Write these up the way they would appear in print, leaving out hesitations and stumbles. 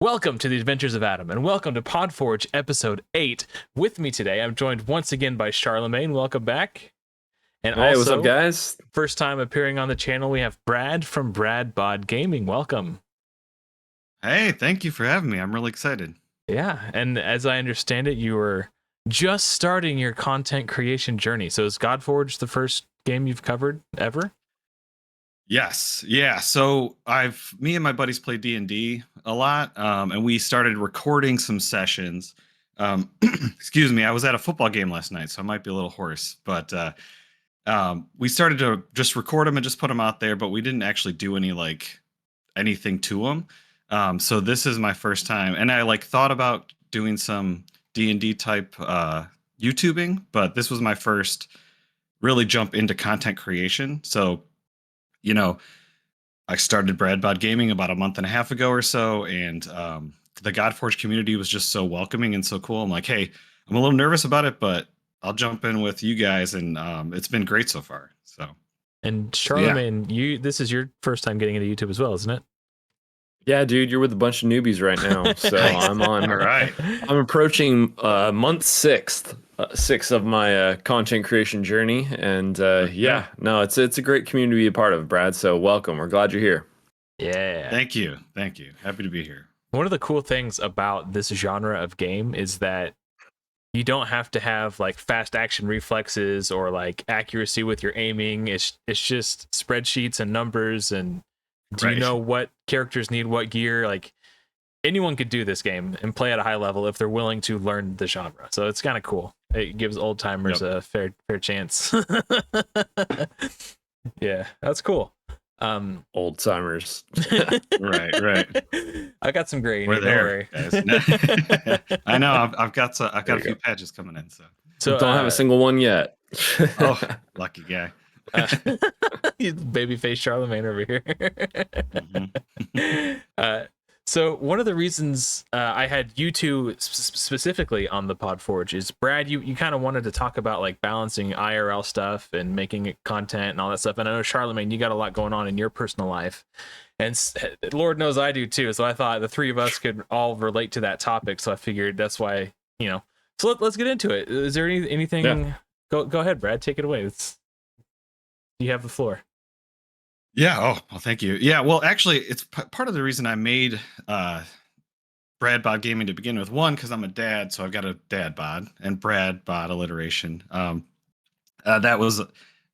Welcome to the Adventures of Adam, and welcome to Podforge Episode 8. With me today, I'm joined once again by Charlemagne. Welcome back. And Hey, also, what's up, guys? first time appearing on the channel, we have Brad from Brad Bod Gaming. Welcome. Hey, thank you for having me. I'm really excited. Yeah, and as I understand it, you were just starting your content creation journey. So is Godforge the first game you've covered ever? Yes, yeah. So me and my buddies play D&D a lot, and we started recording some sessions. Excuse me, I was at a football game last night, so I might be a little hoarse. But we started to just record them and just put them out there, but we didn't actually do anything to them. So this is my first time, and I thought about doing some D&D type YouTubing, but this was my first really jump into content creation. So I started Brad Bod Gaming about a month and a half ago or so, and the Godforge community was just so welcoming and so cool. I'm like, hey, I'm a little nervous about it, but I'll jump in with you guys, and it's been great so far. And Charlemagne, this is your first time getting into YouTube as well, isn't it? Yeah, dude, you're with a bunch of newbies right now. So I'm on. All right. I'm approaching month six of my content creation journey, and it's a great community to be a part of, Brad. So welcome. We're glad you're here. Yeah. Thank you. Happy to be here. One of the cool things about this genre of game is that you don't have to have like fast action reflexes or like accuracy with your aiming. It's just spreadsheets and numbers, and do you know what characters need what gear? Like anyone could do this game and play at a high level if they're willing to learn the genre. So it's kind of cool. It gives old timers a fair chance. Yeah, that's cool. Old timers. right. I got some gray. We're there, guys. I know. I've got a few patches coming in. So don't have a single one yet. Oh, lucky guy. Babyface Charlemagne over here. Mm-hmm. So one of the reasons I had you two specifically on the Podforge is, Brad, you kind of wanted to talk about like balancing IRL stuff and making it content and all that stuff. And I know, Charlemagne, you got a lot going on in your personal life, and Lord knows I do too. So I thought the three of us could all relate to that topic. So I figured that's why, So let's get into it. Is there anything? Yeah. Go ahead, Brad. Take it away. You have the floor. Yeah. Oh, well, thank you. Yeah. Well, actually, it's part of the reason I made Brad Bod Gaming to begin with. One, because I'm a dad, so I've got a dad bod and Brad Bod alliteration. That was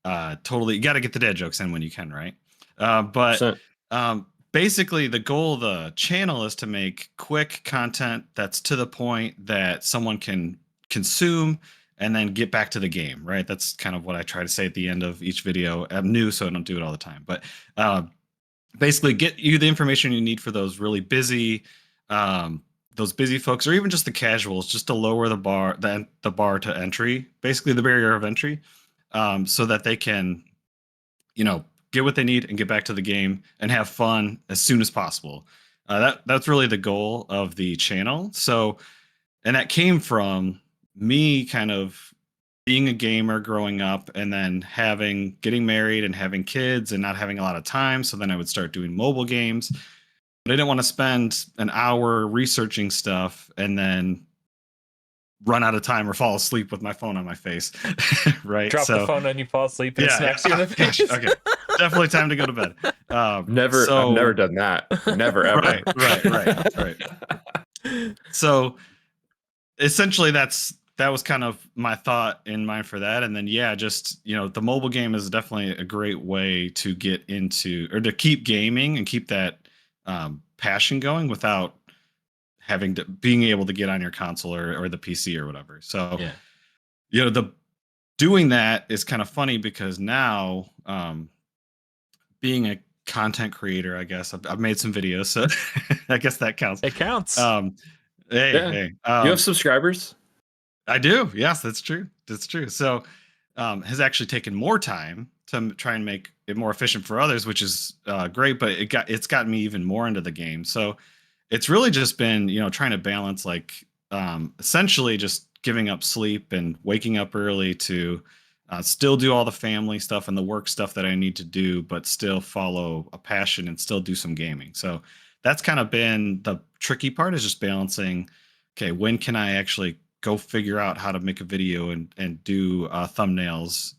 totally, you got to get the dad jokes in when you can, right? But basically, the goal of the channel is to make quick content that's to the point that someone can consume and then get back to the game, right? That's kind of what I try to say at the end of each video. I'm new, so I don't do it all the time. But basically, get you the information you need for those really busy, folks, or even just the casuals, just to lower the bar to entry, basically the barrier of entry, so that they can, get what they need and get back to the game and have fun as soon as possible. That's really the goal of the channel. So, and that came from me kind of being a gamer growing up, and then getting married and having kids and not having a lot of time. So then I would start doing mobile games, but I didn't want to spend an hour researching stuff and then run out of time or fall asleep with my phone on my face. Right. Drop the phone and you fall asleep and smacks you in the face. Okay. Definitely time to go to bed. I've never done that. Never, ever. Right. So essentially that was kind of my thought in mind for that. And then, just, the mobile game is definitely a great way to get into, or to keep gaming and keep that passion going without being able to get on your console or the PC or whatever. So, doing that is kind of funny because now, being a content creator, I guess I've made some videos, so I guess that counts. It counts. Hey. You have subscribers? I do. Yes, that's true. So, has actually taken more time to try and make it more efficient for others, which is great. But it's gotten me even more into the game. So, it's really just been trying to balance essentially just giving up sleep and waking up early to still do all the family stuff and the work stuff that I need to do, but still follow a passion and still do some gaming. So that's kind of been the tricky part, is just balancing, okay, when can I actually go figure out how to make a video and do thumbnails,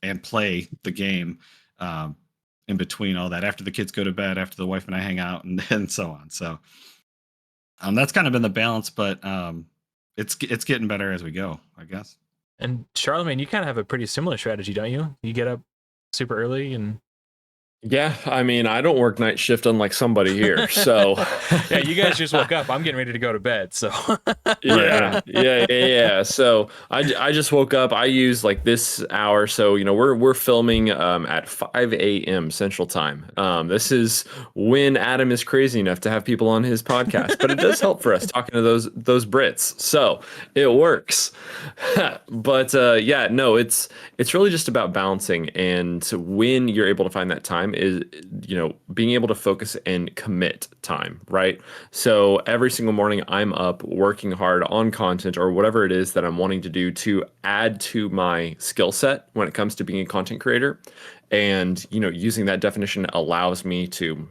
and play the game, in between all that, after the kids go to bed, after the wife and I hang out, and so on. So that's kind of been the balance, but it's getting better as we go, I guess. And Charlemagne, you kind of have a pretty similar strategy, don't you? You get up super early and Yeah, I mean, I don't work night shift unlike somebody here, so yeah, you guys just woke up. I'm getting ready to go to bed, so yeah. So I just woke up. I use like this hour, so we're filming at 5 a.m. Central Time. This is when Adam is crazy enough to have people on his podcast, but it does help for us talking to those Brits, so it works. But yeah, no, it's really just about balancing, and when you're able to find that time is being able to focus and commit time, right? So every single morning I'm up working hard on content or whatever it is that I'm wanting to do to add to my skill set when it comes to being a content creator. And using that definition allows me to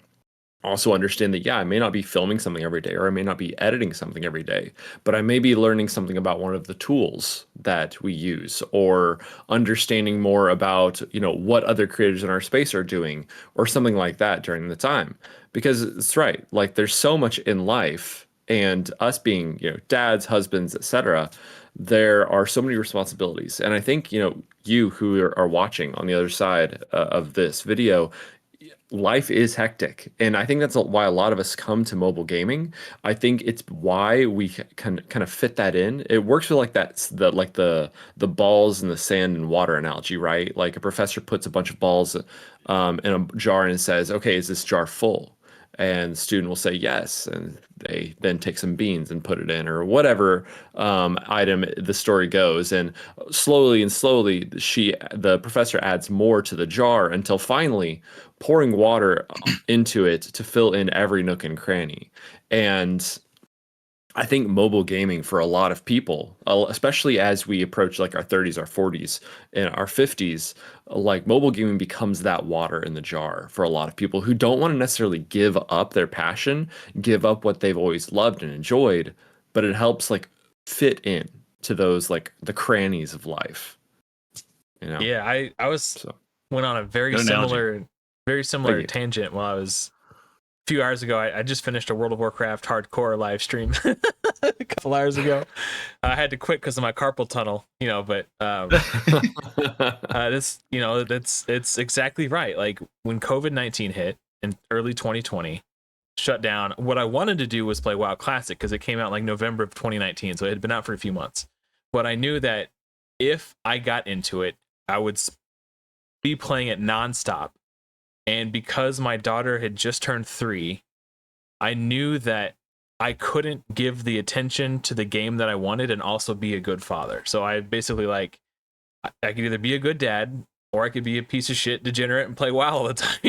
also understand that, yeah, I may not be filming something every day, or I may not be editing something every day, but I may be learning something about one of the tools that we use, or understanding more about, what other creators in our space are doing, or something like that during the time. Because it's right, like there's so much in life, and us being, dads, husbands, etc., there are so many responsibilities. And I think, you who are watching on the other side of this video, life is hectic, and I think that's why a lot of us come to mobile gaming. I think it's why we can kind of fit that in. It works with like the balls in the sand and water analogy, right? Like a professor puts a bunch of balls in a jar and says, okay, is this jar full? And the student will say yes, and they then take some beans and put it in, or whatever item the story goes. And slowly and slowly, the professor adds more to the jar until finally pouring water into it to fill in every nook and cranny. And I think mobile gaming for a lot of people, especially as we approach like our 30s, our 40s, and our 50s, like mobile gaming becomes that water in the jar for a lot of people who don't want to necessarily give up their passion, give up what they've always loved and enjoyed, but it helps like fit in to those like the crannies of life. Yeah, I went on a very similar tangent while I was few hours ago. I just finished a World of Warcraft hardcore live stream a couple hours ago. I had to quit because of my carpal tunnel, but it's exactly right. Like when COVID-19 hit in early 2020, shut down, what I wanted to do was play WoW Classic because it came out like November of 2019, so it had been out for a few months. But I knew that if I got into it, I would be playing it nonstop. And because my daughter had just turned 3, I knew that I couldn't give the attention to the game that I wanted and also be a good father. So I basically I could either be a good dad or I could be a piece of shit degenerate and play WoW all the time.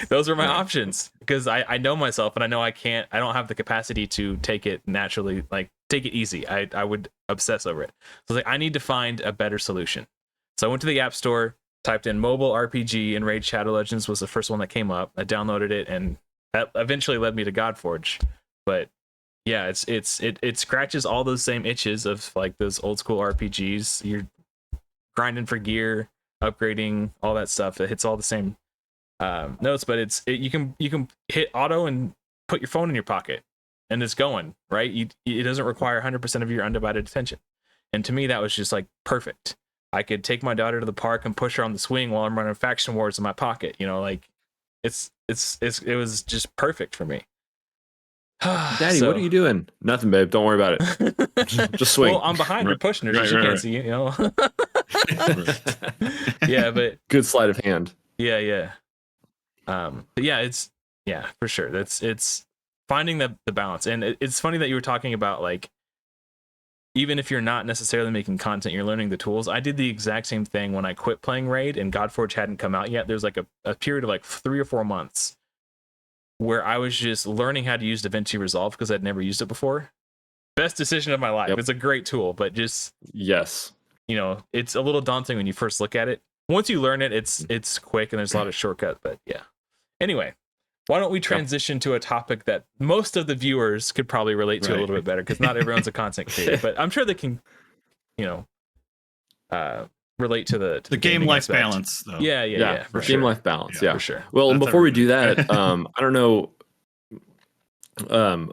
Those are my options, because I know myself, and I know I don't have the capacity to take it naturally, like take it easy. I would obsess over it. So I need to find a better solution. So I went to the App Store, typed in mobile RPG, and Raid Shadow Legends was the first one that came up. I downloaded it, and that eventually led me to Godforge. But yeah, it scratches all those same itches of like those old school RPGs. You're grinding for gear, upgrading, all that stuff. It hits all the same notes, but you can hit auto and put your phone in your pocket, and it's going right. It doesn't require 100% of your undivided attention. And to me, that was just like perfect. I could take my daughter to the park and push her on the swing while I'm running faction wars in my pocket. It was just perfect for me. Daddy, what are you doing? Nothing, babe. Don't worry about it. Just swing. Well, I'm behind her pushing her, so she can't see. Yeah, but good sleight of hand. Yeah. But yeah, for sure. It's finding the balance, and it's funny that you were talking about like, even if you're not necessarily making content, you're learning the tools. I did the exact same thing when I quit playing Raid and Godforge hadn't come out yet. There's like a period of like 3 or 4 months where I was just learning how to use DaVinci Resolve because I'd never used it before. Best decision of my life. Yep. It's a great tool, but just yes, it's a little daunting when you first look at it. Once you learn it, it's quick and there's a lot of shortcuts. But yeah. Anyway, why don't we transition to a topic that most of the viewers could probably relate to a little bit better, because not everyone's a content creator, but I'm sure they can, relate to the game life aspect. balance, though. Yeah, for game sure. life balance. Yeah, for sure. Well, That's before we do everybody. that, I don't know,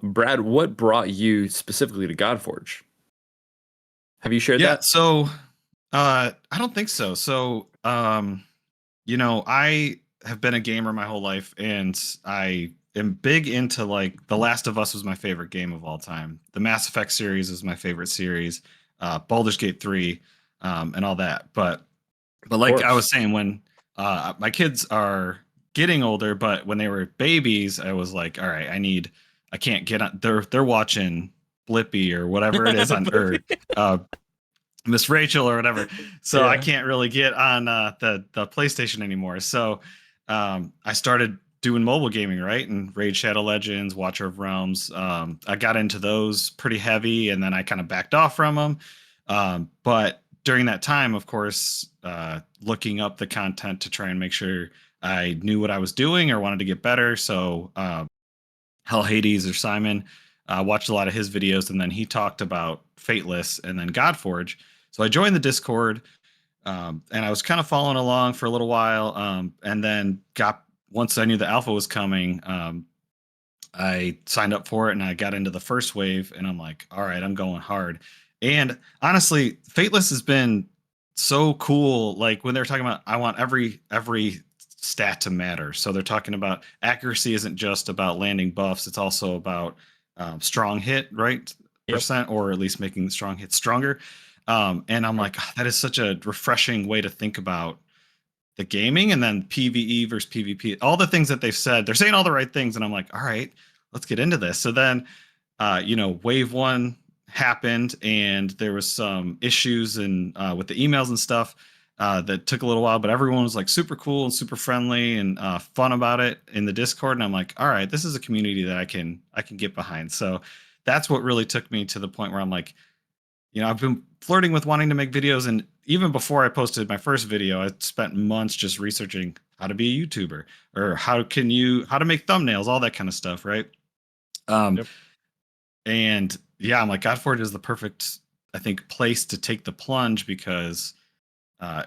Brad, what brought you specifically to Godforge? Have you shared that? So I don't think so. So I have been a gamer my whole life, and I am big into, like, The Last of Us was my favorite game of all time. The Mass Effect series is my favorite series. Baldur's Gate 3, and all that. But like I was saying, when my kids are getting older, but when they were babies, I was like, all right, I can't get on. They're watching Blippi or whatever it is on, or Miss Rachel or whatever. So I can't really get on the PlayStation anymore. So I started doing mobile gaming, right? And Raid Shadow Legends, Watcher of Realms. I got into those pretty heavy, and then I kind of backed off from them. But during that time, of course, looking up the content to try and make sure I knew what I was doing or wanted to get better. So Hell Hades or Simon, watched a lot of his videos, and then he talked about Fateless and then Godforge. So I joined the Discord, and I was kind of following along for a little while, and then once I knew the alpha was coming, I signed up for it and I got into the first wave, and I'm like, all right, I'm going hard. And honestly, Fateless has been so cool. Like, when they're talking about, I want every stat to matter. So they're talking about accuracy isn't just about landing buffs; it's also about strong hit, right? Percent, or at least making strong hits stronger. And I'm like, that is such a refreshing way to think about the gaming. And then PvE versus PvP, all the things that they've said, they're saying all the right things. And I'm like, all right, let's get into this. So then, wave one happened, and there was some issues and with the emails and stuff that took a little while, but everyone was like super cool and super friendly and fun about it in the Discord. And I'm like, all right, this is a community that I can get behind. So that's what really took me to the point where I'm like, I've been flirting with wanting to make videos, and even before I posted my first video, I spent months just researching how to be a YouTuber, or how to make thumbnails, all that kind of stuff, right? And yeah, I'm like, Godforge is the perfect, I think, place to take the plunge, because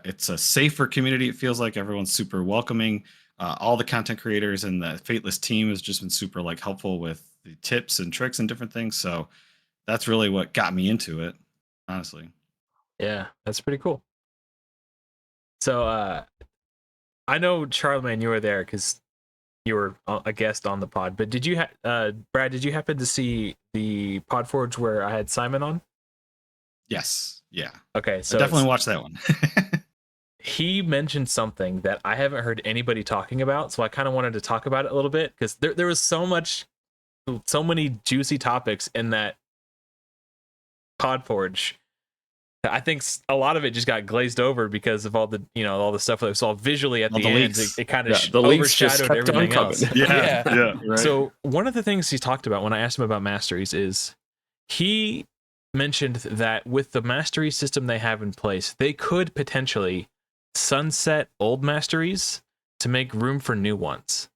it's a safer community. It feels like everyone's super welcoming. All the content creators and the Fateless team has just been super, like, helpful with the tips and tricks and different things. So that's really what got me into it, honestly. Yeah, that's pretty cool. So I know, Charlemagne, you were there because you were a guest on the pod, but did you Brad, did you happen to see the Podforge where I had Simon on? Yes. Yeah. Okay, so I definitely watched that one. He mentioned something that I haven't heard anybody talking about, so I kind of wanted to talk about it a little bit, because there was so many juicy topics in that Podforge. I think a lot of it just got glazed over because of all the stuff that we saw visually at the end. It kind of overshadowed everything else. Yeah, right. So one of the things he talked about when I asked him about masteries is, he mentioned that with the mastery system they have in place, they could potentially sunset old masteries to make room for new ones.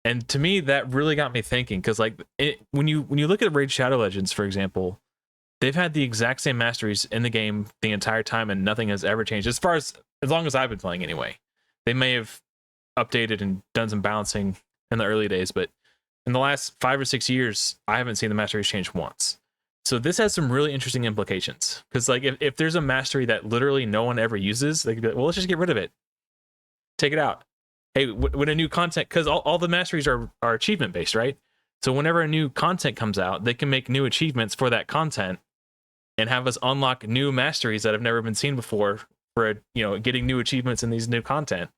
And to me, that really got me thinking, because when you look at Raid Shadow Legends, for example, they've had the exact same masteries in the game the entire time, and nothing has ever changed as long as I've been playing anyway. They may have updated and done some balancing in the early days, but in the last 5 or 6 years, I haven't seen the masteries change once. So this has some really interesting implications, because if there's a mastery that literally no one ever uses, they could be like, well, let's just get rid of it, take it out. Hey, when a new content, because all the masteries are achievement based, right? So whenever a new content comes out, they can make new achievements for that content and have us unlock new masteries that have never been seen before for getting new achievements in these new content.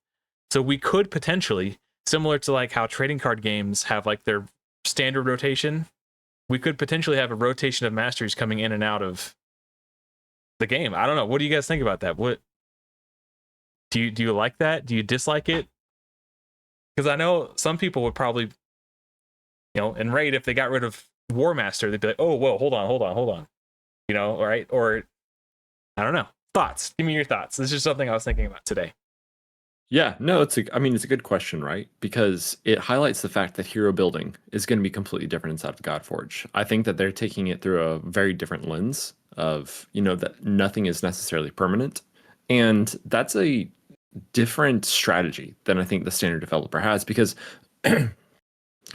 So we could potentially, similar to how trading card games have their standard rotation, we could potentially have a rotation of masteries coming in and out of the game. I don't know. What do you guys think about that? What do you like that? Do you dislike it? Because I know some people would probably, in Raid, if they got rid of War Master, they'd be like, oh, whoa, hold on. Right? Or I don't know. Thoughts. Give me your thoughts. This is something I was thinking about today. Yeah, no, I mean, it's a good question, right? Because it highlights the fact that hero building is going to be completely different inside of Godforge. I think that they're taking it through a very different lens of, that nothing is necessarily permanent. And that's a different strategy than I think the standard developer has, because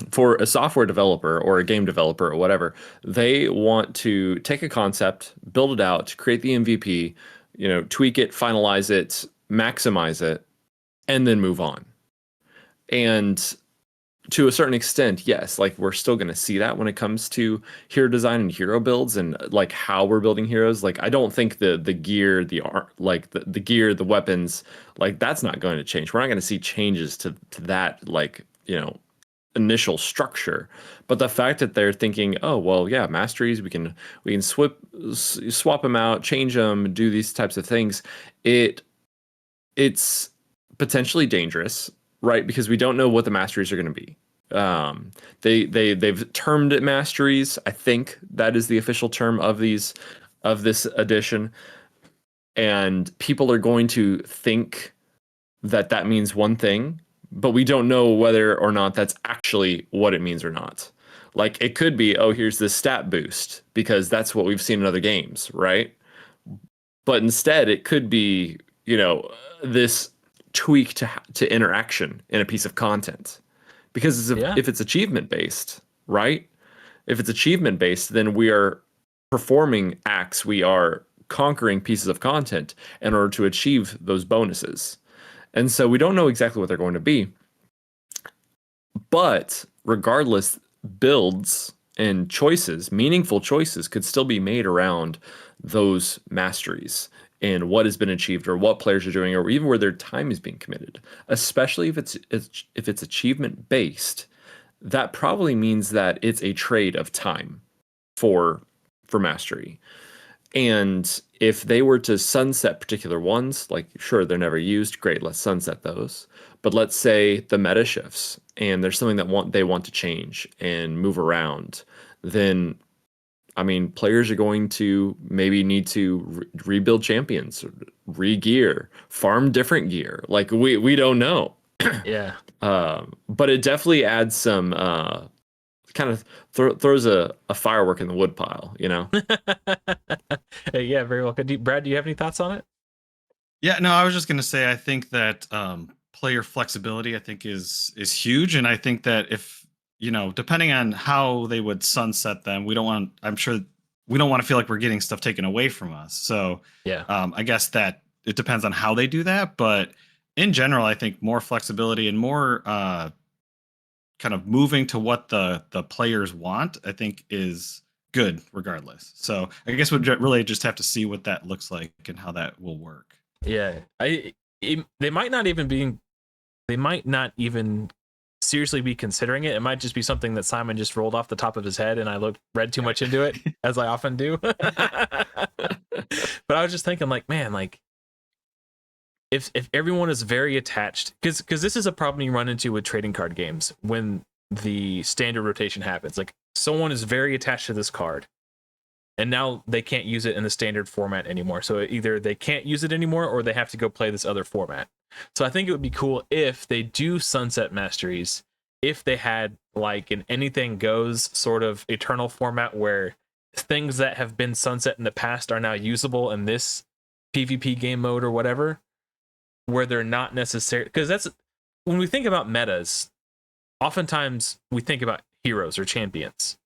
for a software developer or a game developer or whatever, they want to take a concept, build it out, create the MVP, tweak it, finalize it, maximize it, and then move on. And to a certain extent, yes, like we're still going to see that when it comes to hero design and hero builds and like how we're building heroes. Like I don't think the gear, the art, like the gear, the weapons, like that's not going to change. We're not going to see changes to that, like, initial structure. But the fact that they're thinking, oh well, yeah, masteries, we can swap them out, change them, do these types of things. It's potentially dangerous, right? Because we don't know what the masteries are going to be. They've termed it masteries. I think that is the official term of this edition, and people are going to think that means one thing, but we don't know whether or not that's actually what it means or not. Like it could be, oh, here's this stat boost because that's what we've seen in other games, right? But instead, it could be, this tweak to interaction in a piece of content. Because if it's achievement based, right? If it's achievement based, then we are performing acts, we are conquering pieces of content in order to achieve those bonuses. And so we don't know exactly what they're going to be. But regardless, builds and choices, meaningful choices, could still be made around those masteries and what has been achieved or what players are doing or even where their time is being committed. Especially if it's achievement based, that probably means that it's a trade of time for mastery. And if they were to sunset particular ones, like sure, they're never used, great, let's sunset those. But let's say the meta shifts and there's something that they want to change and move around, then I mean, players are going to maybe need to rebuild champions, re-gear, farm different gear. Like we don't know. Yeah. But it definitely adds some kind of throws a firework in the woodpile, Yeah, very well. Brad, do you have any thoughts on it? Yeah, no, I was just going to say I think that player flexibility I think is huge, and I think that if depending on how they would sunset them, I'm sure we don't want to feel like we're getting stuff taken away from us. So yeah, I guess that it depends on how they do that. But in general, I think more flexibility and more kind of moving to what the players want, I think is good regardless. So I guess we'd really just have to see what that looks like and how that will work. Yeah, they might not even seriously be considering it. It might just be something that Simon just rolled off the top of his head and I read too much into it, as I often do. But I was just thinking, like, man, like if everyone is very attached, because this is a problem you run into with trading card games when the standard rotation happens. Like someone is very attached to this card and now they can't use it in the standard format anymore. So either they can't use it anymore or they have to go play this other format. So I think it would be cool if they do sunset masteries, if they had like an anything goes sort of eternal format where things that have been sunset in the past are now usable in this PvP game mode or whatever, where they're not necessary. Because that's when we think about metas, oftentimes we think about heroes or champions.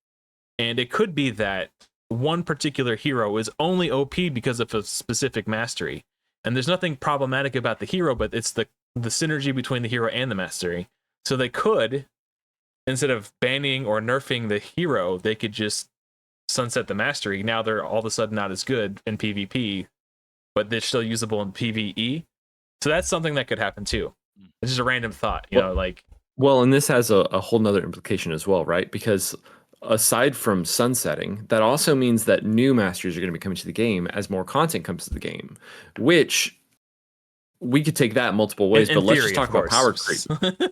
And it could be that one particular hero is only OP because of a specific mastery. And there's nothing problematic about the hero, but it's the synergy between the hero and the mastery. So they could, instead of banning or nerfing the hero, they could just sunset the mastery. Now they're all of a sudden not as good in PvP, but they're still usable in PvE. So that's something that could happen too. It's just a random thought, Well, and this has a whole nother implication as well, right? Because aside from sunsetting, that also means that new masters are going to be coming to the game as more content comes to the game, which we could take that multiple ways, but let's just talk about power creep.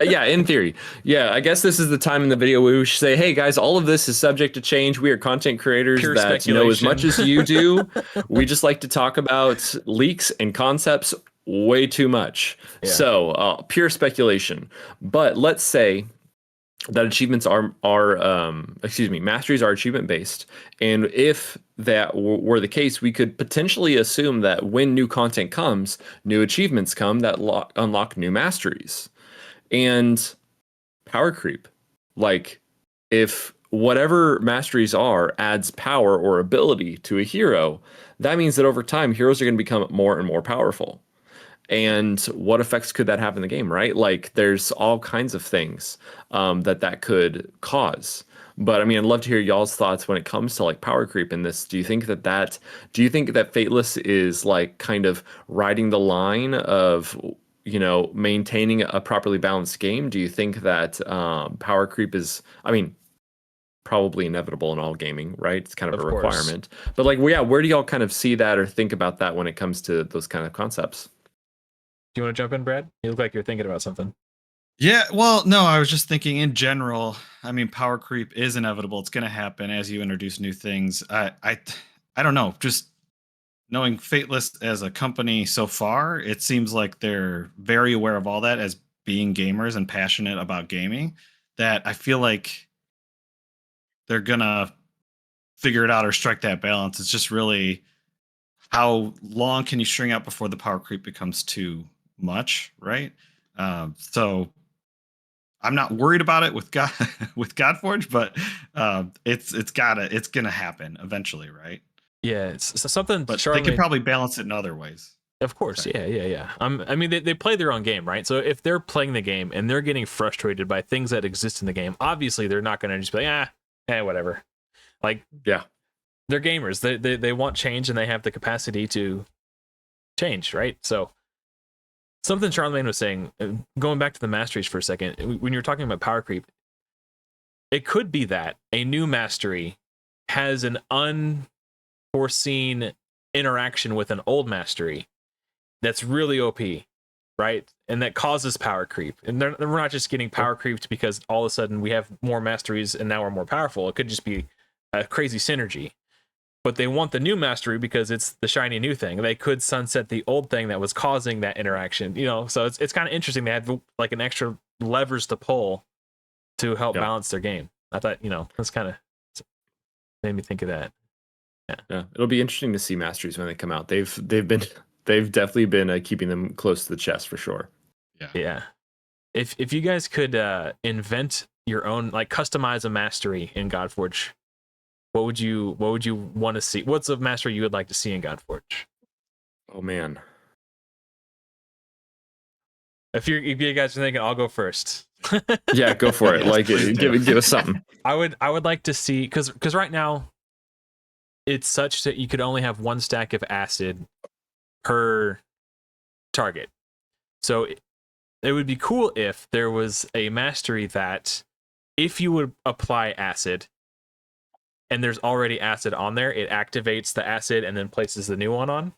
Yeah, in theory. Yeah, I guess this is the time in the video where we should say, hey guys, all of this is subject to change. We are content creators that know as much as you do. We just like to talk about leaks and concepts way too much. Yeah. So pure speculation. But let's say that achievements masteries are achievement based, and if that were the case, we could potentially assume that when new content comes, new achievements come that unlock new masteries. And power creep, like if whatever masteries are adds power or ability to a hero, that means that over time heroes are going to become more and more powerful. And what effects could that have in the game, right? Like there's all kinds of things that could cause. But I mean, I'd love to hear y'all's thoughts when it comes to like power creep in this. Do you think that Fateless is like kind of riding the line of, maintaining a properly balanced game? Do you think that power creep is, I mean, probably inevitable in all gaming, right? It's kind of a Of course. requirement. But like, yeah, where do y'all kind of see that or think about that when it comes to those kind of concepts? Do you want to jump in, Brad? You look like you're thinking about something. Yeah, well, no, I was just thinking in general. I mean, power creep is inevitable. It's going to happen as you introduce new things. I don't know. Just knowing Fateless as a company so far, it seems like they're very aware of all that as being gamers and passionate about gaming. That I feel like they're gonna figure it out or strike that balance. It's just really how long can you string out before the power creep becomes too much, right? So I'm not worried about it with God with Godforge, but it's gonna happen eventually, right? Yeah, it's something But they can Charlemagne. probably balance it in other ways. Of course, Sorry. yeah. I mean, they play their own game, right? So if they're playing the game and they're getting frustrated by things that exist in the game, obviously they're not going to just be like, whatever. Like, Yeah. they're gamers. They want change and they have the capacity to change, right? So something Charlemagne was saying, going back to the masteries for a second, when you're talking about power creep, it could be that a new mastery has an unforeseen interaction with an old mastery that's really OP, right? And that causes power creep. And we're not just getting power creeped because all of a sudden we have more masteries and now we're more powerful. It could just be a crazy synergy. But they want the new mastery because it's the shiny new thing. They could sunset the old thing that was causing that interaction, So it's kind of interesting. They have like an extra levers to pull to help balance their game. I thought, that's kind of made me think of that. Yeah, it'll be interesting to see masteries when they come out. They've definitely been keeping them close to the chest for sure. Yeah. If you guys could invent your own, like customize a mastery in Godforge, what would you want to see? What's a mastery you would like to see in Godforge? Oh man. If you guys are thinking, I'll go first. Yeah, go for it. Yes, Like please do. give us something. I would like to see, because right now it's such that you could only have one stack of acid per target. So it would be cool if there was a mastery that if you would apply acid and there's already acid on there, it activates the acid and then places the new one on.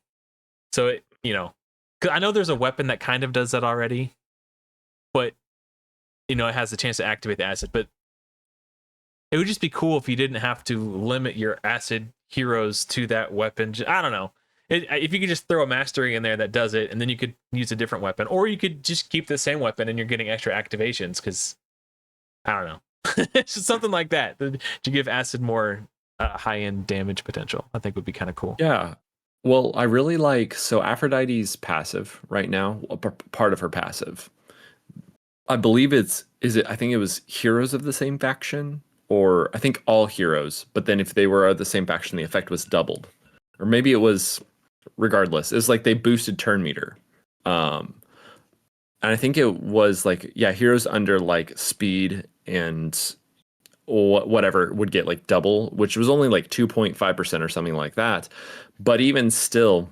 So it, because I know there's a weapon that kind of does that already, but it has the chance to activate the acid. But it would just be cool if you didn't have to limit your acid heroes to that weapon. I don't know. If you could just throw a mastery in there that does it, and then you could use a different weapon, or you could just keep the same weapon and you're getting extra activations. Because I don't know, it's just something like that to give acid more high-end damage potential. I think would be kind of cool. Yeah. Well, I really like, so Aphrodite's passive right now, part of her passive. I believe I think it was heroes of the same faction, or I think all heroes, but then if they were of the same faction, the effect was doubled. Or maybe it was, regardless, it's like they boosted turn meter. And I think it was like, yeah, heroes under like speed and whatever would get like double, which was only like 2.5% or something like that. But even still,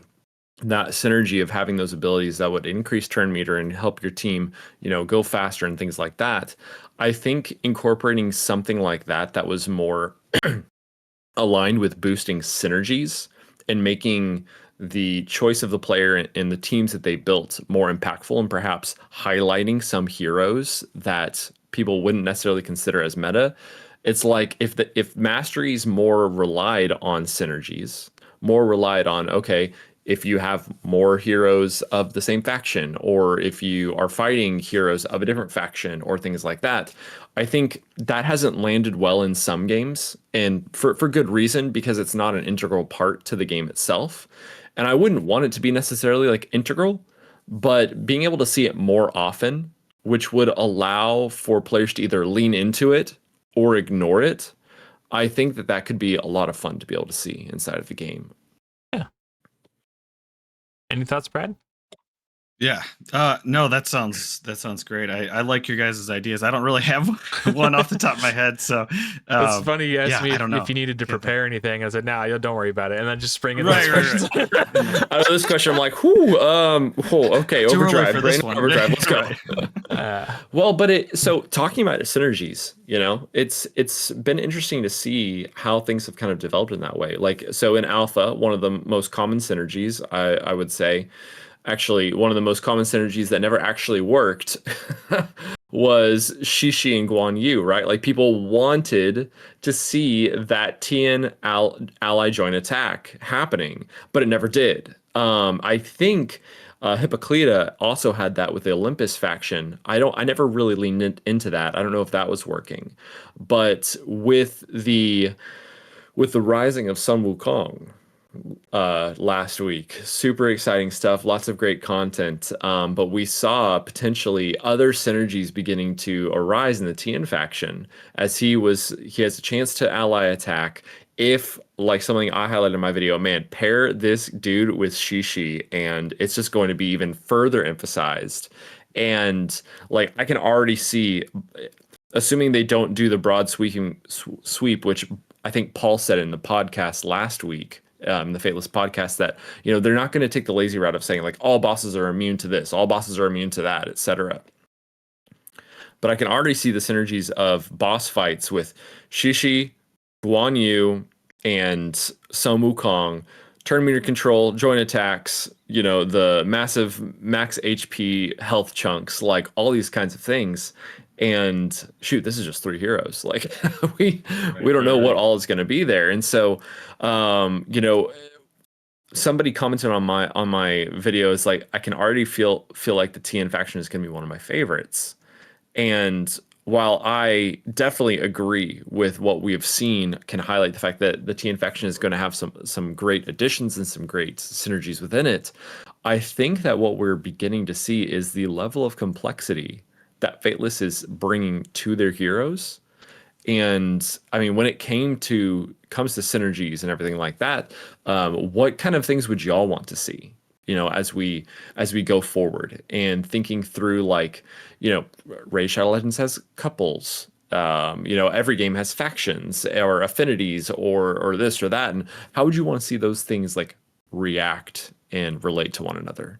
that synergy of having those abilities that would increase turn meter and help your team, go faster and things like that. I think incorporating something like that was more aligned with boosting synergies and making the choice of the player and the teams that they built more impactful, and perhaps highlighting some heroes that people wouldn't necessarily consider as meta. It's like if masteries more relied on synergies, more relied on, okay, if you have more heroes of the same faction, or if you are fighting heroes of a different faction, or things like that. I think that hasn't landed well in some games, and for good reason, because it's not an integral part to the game itself. And I wouldn't want it to be necessarily like integral, but being able to see it more often, which would allow for players to either lean into it or ignore it, I think that that could be a lot of fun to be able to see inside of the game. Yeah. Any thoughts, Brad? Yeah. No, that sounds great. I like your guys' ideas. I don't really have one off the top of my head. So it's funny you asked me I don't know. if you needed to prepare anything. I said, "Nah, don't worry about it," and then just spring in Right. Out of this question, I'm like, okay, Too early overdrive, for this brain one. overdrive, let's go. Right. Well, so talking about synergies, it's been interesting to see how things have kind of developed in that way. Like, so in alpha, one of the most common synergies, I would say, actually, one of the most common synergies that never actually worked was Shishi and Guan Yu, right? Like, people wanted to see that Tian ally joint attack happening, but it never did. I think Hippocleta also had that with the Olympus faction. I never really leaned into that. I don't know if that was working, but with the rising of Sun Wukong last week, super exciting stuff, lots of great content, but we saw potentially other synergies beginning to arise in the Tian faction, as he has a chance to ally attack. If, like something I highlighted in my video, man, pair this dude with Shishi and it's just going to be even further emphasized. And like, I can already see, assuming they don't do the broad sweep, which I think Paul said in the podcast last week, the Fateless podcast, that they're not going to take the lazy route of saying like all bosses are immune to this, all bosses are immune to that, etc. But I can already see the synergies of boss fights with Shishi, Guan Yu, and Sun Wukong, turn meter control, joint attacks, the massive max HP health chunks, like all these kinds of things. And shoot, this is just 3 heroes. Like we don't know what all is going to be there. And so, somebody commented on my videos, like, I can already feel like the TN faction is going to be one of my favorites. And while I definitely agree with what we have seen, can highlight the fact that the TN faction is going to have some great additions and some great synergies within it, I think that what we're beginning to see is the level of complexity that Fateless is bringing to their heroes. And I mean, when it comes to synergies and everything like that, what kind of things would y'all want to see? As we go forward and thinking through, like, Raid Shadow Legends has couples. Every game has factions or affinities or this or that. And how would you want to see those things like react and relate to one another?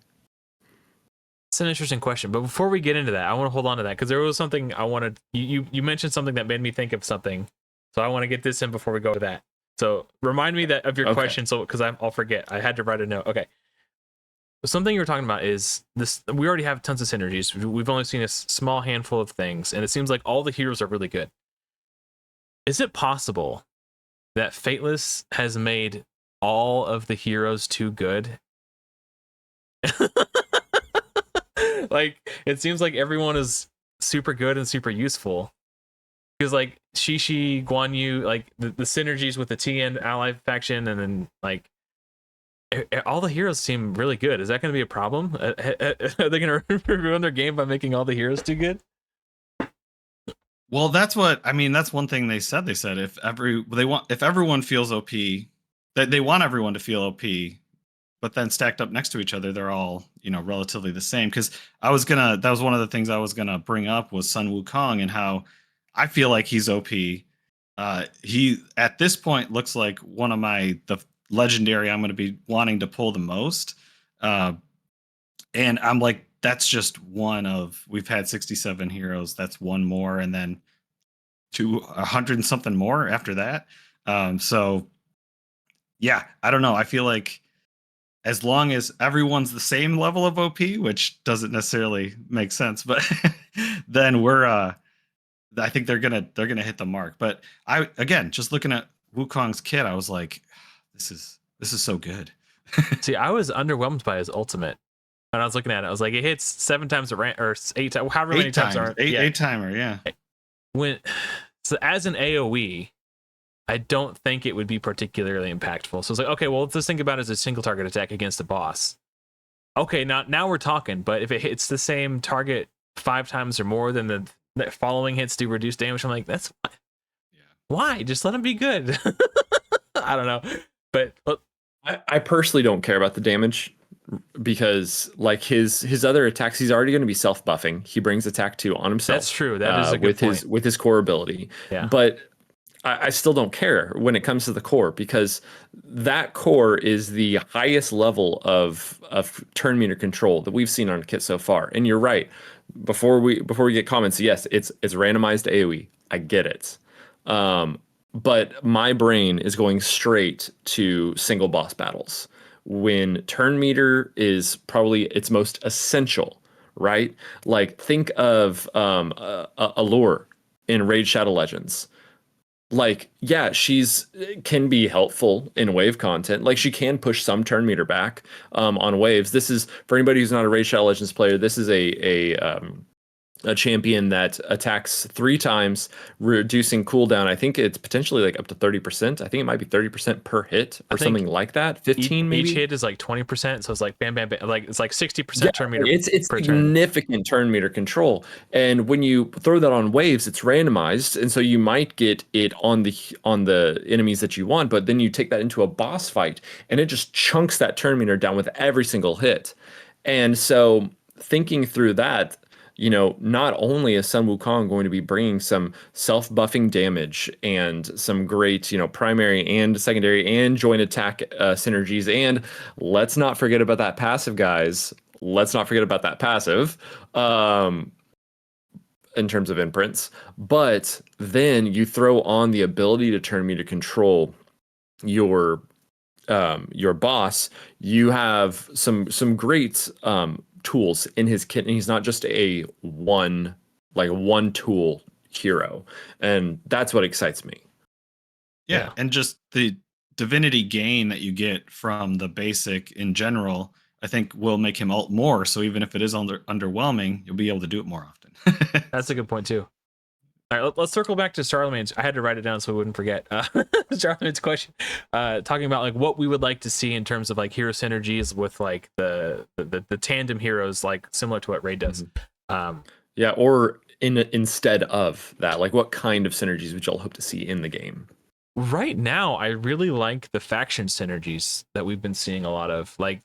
It's an interesting question, but before we get into that, I want to hold on to that because there was something I wanted. You mentioned something that made me think of something, so I want to get this in before we go to that. So remind me of your question, so because I'll forget. I had to write a note. Okay. Something you were talking about is this. We already have tons of synergies. We've only seen a small handful of things, and it seems like all the heroes are really good. Is it possible that Fateless has made all of the heroes too good? Like, it seems like everyone is super good and super useful. Because like Shishi, Guan Yu, like the synergies with the TN ally faction, and then like all the heroes seem really good. Is that going to be a problem? Are they going to ruin their game by making all the heroes too good? Well, that's one thing they said. They said if everyone feels OP, that they want everyone to feel OP, but then stacked up next to each other, they're all, relatively the same. Because that was one of the things I was gonna bring up was Sun Wukong and how I feel like he's OP. He at this point looks like one of the legendary I'm going to be wanting to pull the most. And I'm like, that's just one of, we've had 67 heroes. That's one more, and then 200 and something more after that. So yeah, I don't know. I feel like as long as everyone's the same level of OP, which doesn't necessarily make sense, but then I think they're gonna hit the mark. But again, just looking at Wukong's kit, I was like, this is so good. See, I was underwhelmed by his ultimate. When I was looking at it, I was like, it hits 7 times or 8 times, however many times are. Eight timer, yeah. When so as an AOE, I don't think it would be particularly impactful. So it's like, okay, well, let's just think about it as a single target attack against a boss. Okay, now we're talking. But if it hits the same target 5 times or more, then the following hits do reduce damage. I'm like, that's why? Just let him be good. I don't know, but I personally don't care about the damage because like his other attacks, he's already going to be self buffing. He brings attack 2 on himself. That's true. That is a good with point. with his core ability. Yeah. But I still don't care when it comes to the core because that core is the highest level of turn meter control that we've seen on a kit so far. And you're right. Before we get comments, yes, it's randomized AoE. I get it. But my brain is going straight to single boss battles when turn meter is probably its most essential, right? Like think of Allure in Raid Shadow Legends. Like, yeah, she's can be helpful in wave content. Like she can push some turn meter back on waves. This is for anybody who's not a Raid Shadow Legends player. This is a champion that attacks 3 times, reducing cooldown. I think it's potentially like up to 30%. I think it might be 30% per hit or something like that. 15 maybe. Each hit is like 20%, so it's like bam, bam, bam. Like it's like 60% turn meter. It's per significant turn meter control, and when you throw that on waves, it's randomized, and so you might get it on the enemies that you want, but then you take that into a boss fight, and it just chunks that turn meter down with every single hit. And so thinking through that, not only is Sun Wukong going to be bringing some self-buffing damage and some great, primary and secondary and joint attack synergies, and let's not forget about that passive, guys. Let's not forget about that passive in terms of imprints. But then you throw on the ability to turn me to control your boss. You have some great tools in his kit, and he's not just a one tool hero, and that's what excites me. Yeah, and just the divinity gain that you get from the basic in general, I think will make him ult more. So even if it is underwhelming, you'll be able to do it more often. That's a good point too. All right, let's circle back to Charlemagne's. I had to write it down so we wouldn't forget. Charlemagne's question, talking about like what we would like to see in terms of like hero synergies with like the tandem heroes, like similar to what Raid does. Yeah, or instead of that, like what kind of synergies would y'all hope to see in the game? Right now, I really like the faction synergies that we've been seeing a lot of, like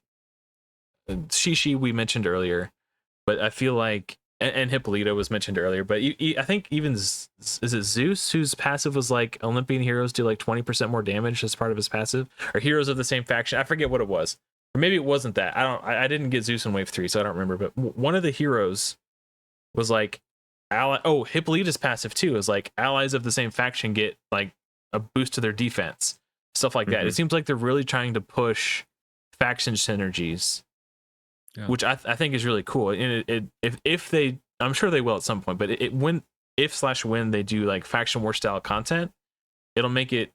Shishi we mentioned earlier, but I feel like and Hippolyta was mentioned earlier, but I think even is it Zeus whose passive was like Olympian heroes do like 20% more damage as part of his passive, or heroes of the same faction. I forget what it was, or maybe it wasn't that. I didn't get Zeus in wave 3, so I don't remember. But one of the heroes was like Hippolyta's passive too is like allies of the same faction get like a boost to their defense, stuff like that. It seems like they're really trying to push faction synergies. Yeah. Which I think is really cool. And if they, I'm sure they will at some point, but when they do like faction war style content, it'll make it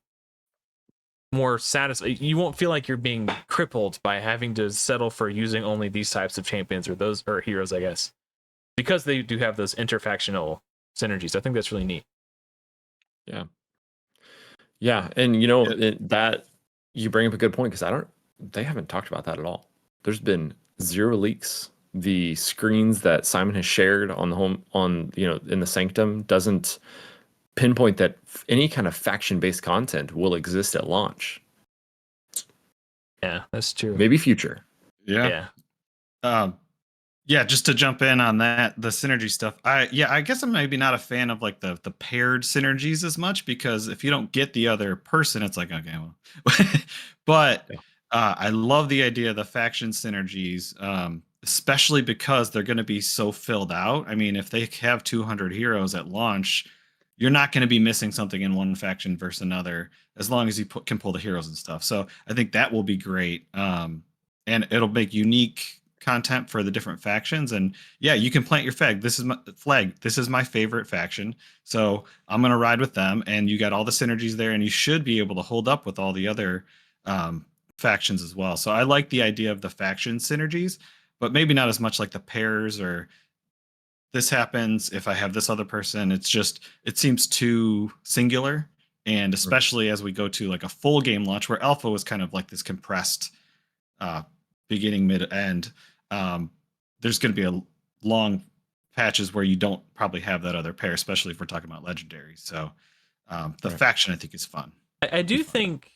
more satisfying. You won't feel like you're being crippled by having to settle for using only these types of champions or heroes, I guess, because they do have those interfactional synergies. I think that's really neat. Yeah, and that you bring up a good point because they haven't talked about that at all. There's been 0 leaks. The screens that Simon has shared on in the Sanctum doesn't pinpoint that any kind of faction-based content will exist at launch. Yeah, that's true. Maybe future. Yeah. Just to jump in on that, the synergy stuff. I guess I'm maybe not a fan of like the paired synergies as much, because if you don't get the other person, it's like, okay, well. But I love the idea of the faction synergies, especially because they're going to be so filled out. I mean, if they have 200 heroes at launch, you're not going to be missing something in one faction versus another, as long as you can pull the heroes and stuff. So I think that will be great. And it'll make unique content for the different factions. And yeah, you can plant your flag. This is my favorite faction, so I'm going to ride with them. And you got all the synergies there, and you should be able to hold up with all the other factions as well. So I like the idea of the faction synergies, but maybe not as much like the pairs or this happens if I have this other person. It's just it seems too singular, and especially as we go to like a full game launch where alpha was kind of like this compressed uh, beginning, mid, end. There's going to be a long patches where you don't probably have that other pair, especially if we're talking about legendary. So the faction I think is fun. I do think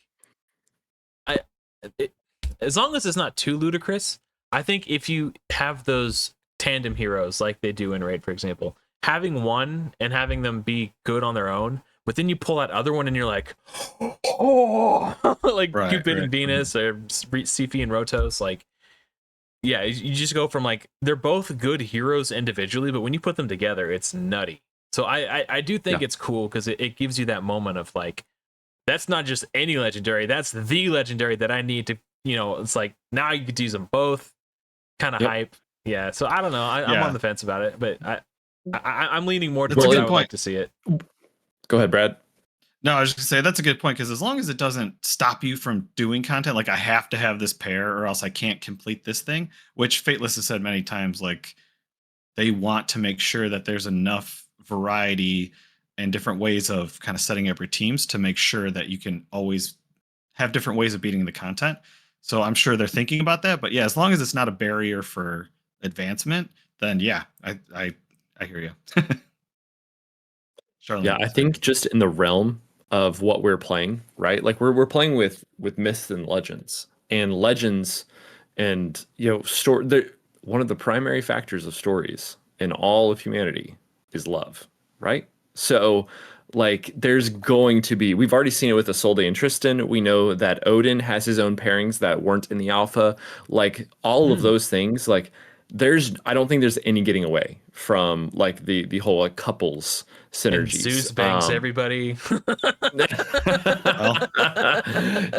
it, as long as it's not too ludicrous, I think if you have those tandem heroes like they do in Raid, for example, having one and having them be good on their own, but then you pull that other one and you're like, oh, like Cupid and Venus or Sifi and Rotos, like, yeah, you just go from like they're both good heroes individually, but when you put them together, it's nutty. So I do think it's cool because it gives you that moment of like, that's not just any legendary, that's the legendary that I need to, it's like now you could use them both. Kind of hype. Yeah. So I don't know. I'm on the fence about it, but I'm leaning more towards I would like to see it. Go ahead, Brad. No, I was just gonna say that's a good point because as long as it doesn't stop you from doing content, like I have to have this pair or else I can't complete this thing, which Fateless has said many times, like they want to make sure that there's enough variety and different ways of kind of setting up your teams to make sure that you can always have different ways of beating the content. So I'm sure they're thinking about that. But yeah, as long as it's not a barrier for advancement, then yeah, I hear you. Yeah, I think just in the realm of what we're playing, right? Like we're playing with myths and legends, and legends, and one of the primary factors of stories in all of humanity is love, right? So like there's going to be, we've already seen it with Isolde and Tristan. We know that Odin has his own pairings that weren't in the alpha. Like all of those things, like I don't think there's any getting away from like the whole like couples synergies. And Zeus bangs everybody.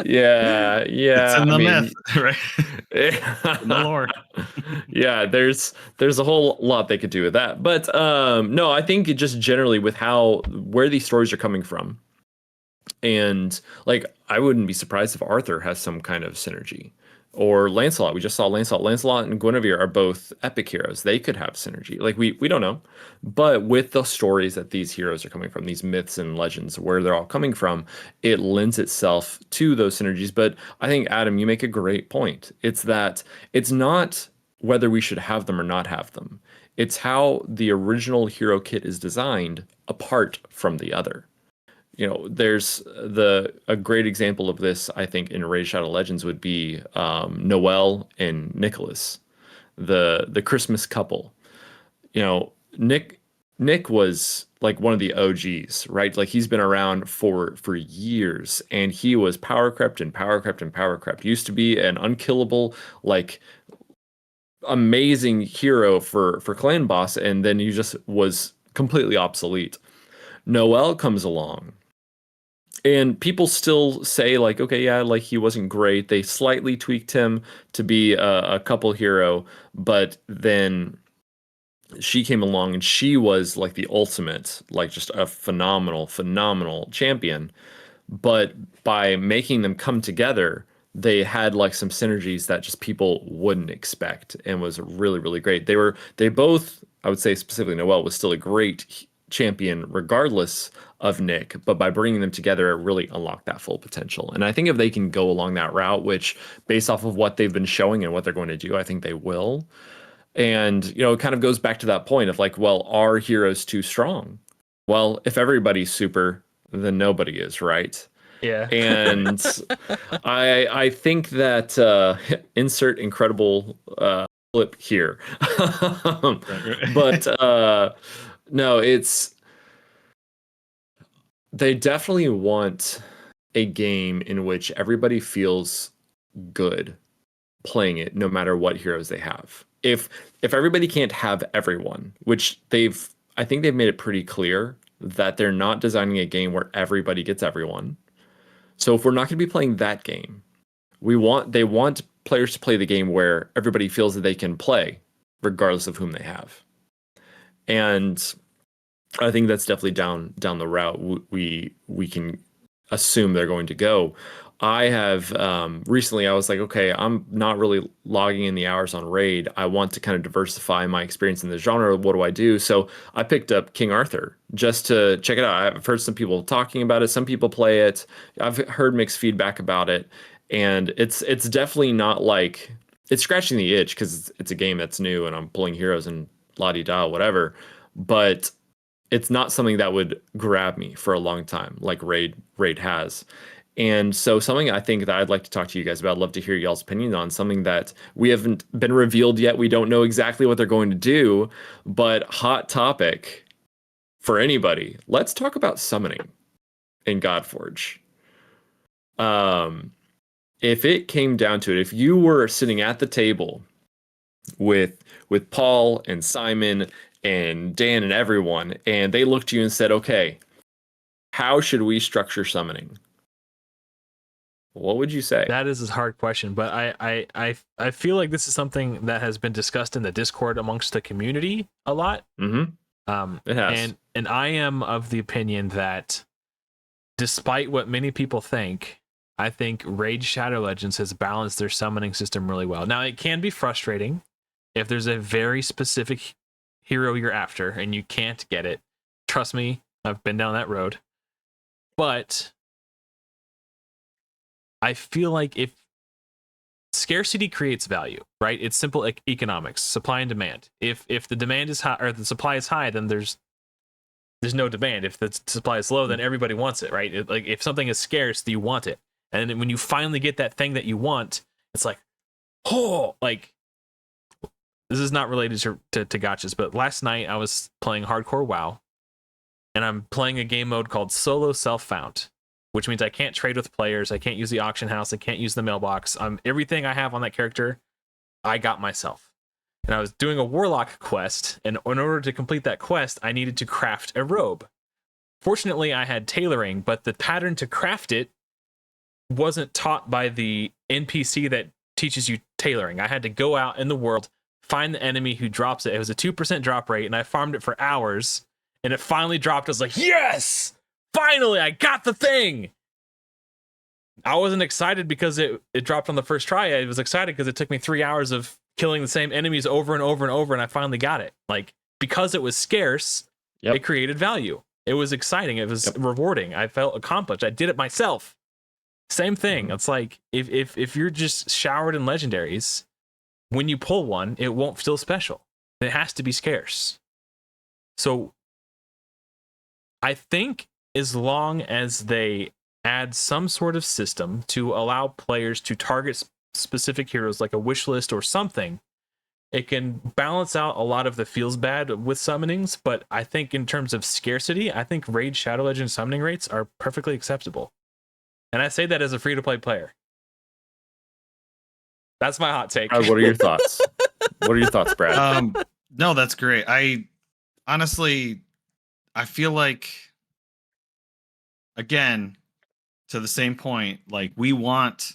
Yeah. It's in the myth, right? In the lore. Yeah, there's a whole lot they could do with that. But no, I think it just generally with where these stories are coming from. And like I wouldn't be surprised if Arthur has some kind of synergy. Or Lancelot. We just saw Lancelot and Guinevere are both epic heroes. They could have synergy. Like we don't know. But with the stories that these heroes are coming from, these myths and legends, where they're all coming from, it lends itself to those synergies. But I think, Adam, you make a great point. It's that it's not whether we should have them or not have them. It's how the original hero kit is designed apart from the other. There's a great example of this, I think, in Raid Shadow Legends would be Noelle and Nicholas, the Christmas couple. Nick was like one of the OGs, right? Like he's been around for years, and he was power crept and power crept and power crept. Used to be an unkillable, like amazing hero for clan boss, and then he just was completely obsolete. Noelle comes along. And people still say like, okay, yeah, like he wasn't great. They slightly tweaked him to be a couple hero, but then she came along and she was like the ultimate, like just a phenomenal champion. But by making them come together, they had like some synergies that just people wouldn't expect, and was really, really great. They both, I would say specifically Noelle was still a great champion regardless of Nick, but by bringing them together, it really unlocked that full potential. And I think if they can go along that route, which based off of what they've been showing and what they're going to do, I think they will. And, it kind of goes back to that point of like, well, are heroes too strong? Well, if everybody's super, then nobody is, right? Yeah. And I think that insert incredible flip here. But no, they definitely want a game in which everybody feels good playing it, no matter what heroes they have. If everybody can't have everyone, which I think they've made it pretty clear that they're not designing a game where everybody gets everyone. So if we're not going to be playing that game, they want players to play the game where everybody feels that they can play, regardless of whom they have. And I think that's definitely down the route we can assume they're going to go. I have recently I was like, okay, I'm not really logging in the hours on Raid. I want to kind of diversify my experience in the genre. What do I do? So I picked up King Arthur just to check it out. I've heard some people talking about it. Some people play it. I've heard mixed feedback about it, and it's definitely not like it's scratching the itch because it's a game that's new and I'm pulling heroes and la di da whatever. But it's not something that would grab me for a long time like Raid has. And so something I think that I'd like to talk to you guys about, I'd love to hear y'all's opinion on something that we haven't been revealed yet. We don't know exactly what they're going to do, but hot topic for anybody. Let's talk about summoning in Godforge. If it came down to it, if you were sitting at the table with Paul and Simon and Dan and everyone, and they looked to you and said, okay, how should we structure summoning? What would you say? That is a hard question, but I feel like this is something that has been discussed in the Discord amongst the community a lot. It has. And I am of the opinion that despite what many people think, I think Raid Shadow Legends has balanced their summoning system really well. Now, it can be frustrating if there's a very specific hero you're after and you can't get it. Trust me, I've been down that road. But I feel like if scarcity creates value, right? It's simple like economics, supply and demand. If the demand is high or the supply is high, then there's no demand. If the supply is low, then everybody wants it, right? Like if something is scarce, you want it. And then when you finally get that thing that you want, it's like, oh, like this is not related to gotchas, but last night I was playing hardcore WoW, and I'm playing a game mode called Solo Self-Found, which means I can't trade with players, I can't use the auction house, I can't use the mailbox. Everything I have on that character, I got myself. And I was doing a warlock quest, and in order to complete that quest, I needed to craft a robe. Fortunately, I had tailoring, but the pattern to craft it wasn't taught by the NPC that teaches you tailoring. I had to go out in the world, find the enemy who drops it. It was a 2% drop rate, and I farmed it for hours, and it finally dropped. I was like, yes! Finally, I got the thing! I wasn't excited because it dropped on the first try. I was excited because it took me 3 hours of killing the same enemies over and over and over, and I finally got it. Like, because it was scarce, it created value. It was exciting. It was rewarding. I felt accomplished. I did it myself. Same thing. It's like if you're just showered in legendaries, when you pull one, it won't feel special. It has to be scarce. So I think as long as they add some sort of system to allow players to target specific heroes like a wish list or something, it can balance out a lot of the feels bad with summonings. But I think in terms of scarcity, I think Raid Shadow Legends summoning rates are perfectly acceptable. And I say that as a free-to-play player. That's my hot take. What are your thoughts? What are your thoughts, Brad? No, that's great. I honestly, I feel like, again, to the same point, like we want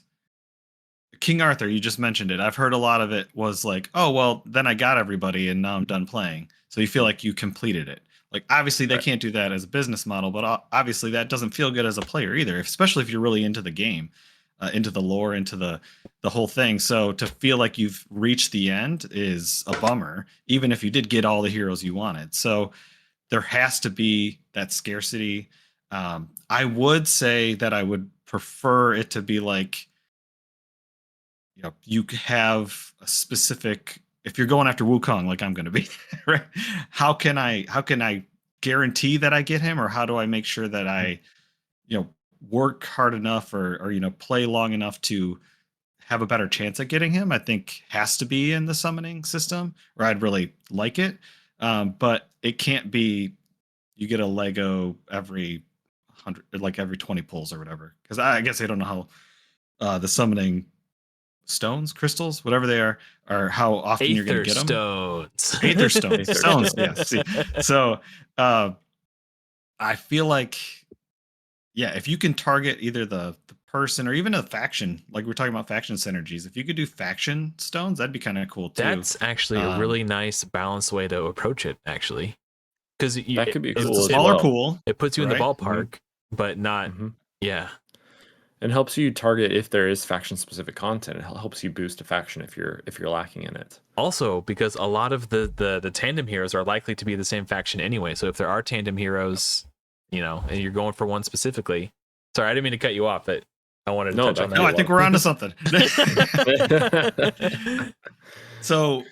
King Arthur, you just mentioned it. I've heard a lot of it was like, oh, well, then I got everybody and now I'm done playing. So you feel like you completed it. Like, obviously, they can't do that as a business model, but obviously that doesn't feel good as a player either, especially if you're really into the game, into the lore, into the whole thing. So to feel like you've reached the end is a bummer, even if you did get all the heroes you wanted. So there has to be that scarcity. I would say that I would prefer it to be like, you know, you have a specific, if you're going after Wukong like I'm going to be, right? How can I guarantee that I get him, or how do I make sure that I, you know, work hard enough or you know, play long enough to have a better chance at getting him? I think has to be in the summoning system, or I'd really like it. But it can't be you get a Lego every 100, like every 20 pulls or whatever. Because I guess I don't know how the summoning stones, crystals, whatever they are how often you're going to get them. Aether stones. Yes. See. So I feel like, yeah, if you can target either the person or even a faction, like we're talking about faction synergies, if you could do faction stones, that'd be kind of cool too. That's actually a really nice balanced way to approach it, actually, because that could be cool. It's a smaller pool. It puts you in the ballpark, but not Yeah. and helps you target if there is faction specific content. It helps you boost a faction if you're lacking in it. Also, because a lot of the tandem heroes are likely to be the same faction anyway. So if there are tandem heroes, you know, and you're going for one specifically. Sorry, I didn't mean to cut you off, but I wanted to No, touch on No, I that. think we're onto something. So,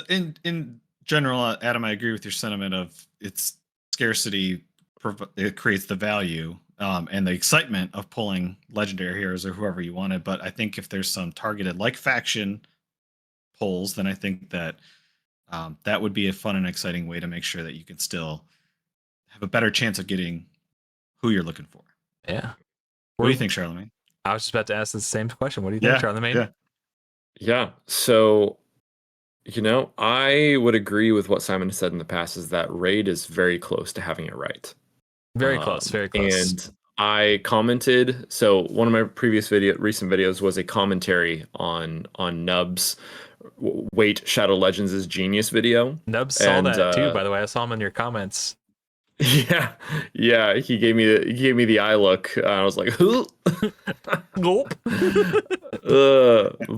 in general, Adam, I agree with your sentiment of it's scarcity. It creates the value and the excitement of pulling legendary heroes or whoever you wanted. But I think if there's some targeted, like faction pulls, then I think that that would be a fun and exciting way to make sure that you can still have a better chance of getting who you're looking for. Yeah. What do you think, Charlemagne? I was just about to ask the same question. What do you think, Charlemagne? Yeah. So, you know, I would agree with what Simon said in the past, is that raid is very close to having it right. Very close, very close. And I commented, so one of my recent videos was a commentary on Nub's Wait, Shadow Legends' Genius video. Nubs saw that too, by the way. I saw him in your comments. Yeah, he gave me the eye look. I was like, Gulp.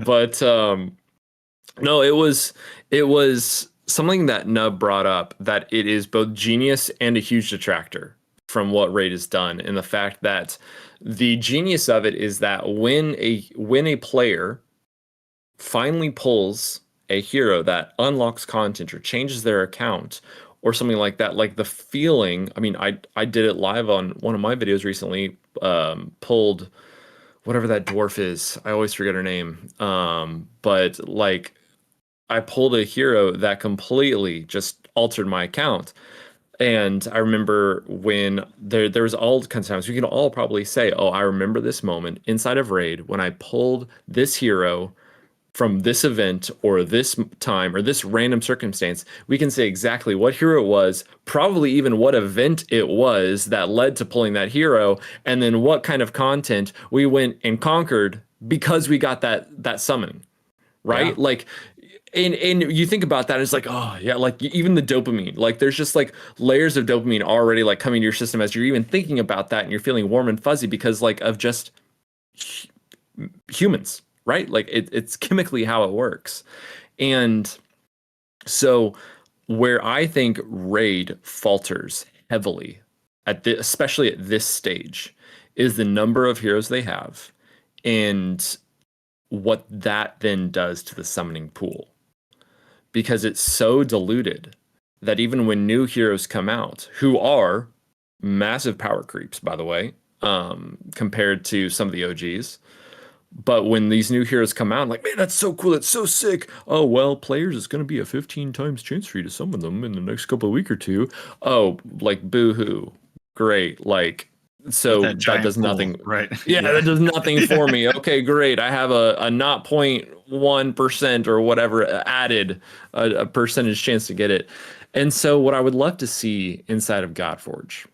but no, it was something that Nub brought up, that it is both genius and a huge detractor from what Raid has done, and the fact that the genius of it is that when a player finally pulls a hero that unlocks content or changes their account or something like that, like the feeling, I mean, I did it live on one of my videos recently, pulled whatever that dwarf is. I always forget her name. But like I pulled a hero that completely just altered my account. And I remember when there was all kinds of times we can all probably say, oh, I remember this moment inside of Raid when I pulled this hero from this event or this time or this random circumstance. We can say exactly what hero it was, probably even what event it was that led to pulling that hero, and then what kind of content we went and conquered because we got that summoning, right? Yeah. Like, and you think about that, it's like, oh yeah, like even the dopamine, like there's just like layers of dopamine already like coming to your system as you're even thinking about that, and you're feeling warm and fuzzy because like of just humans, right? Like it's chemically how it works. And so where I think Raid falters heavily especially at this stage, is the number of heroes they have and what that then does to the summoning pool. Because it's so diluted that even when new heroes come out, who are massive power creeps, by the way, compared to some of the OGs, but when these new heroes come out, I'm like, man, that's so cool, that's so sick. Oh, well, players, it's going to be a 15 times chance for you to summon them in the next couple of weeks or two. Oh, like, boo-hoo. Great. Like, so that does pool, nothing. Right. Yeah, that does nothing for me. Okay, great. I have a not 0.1% or whatever added a percentage chance to get it. And so what I would love to see inside of Godforge,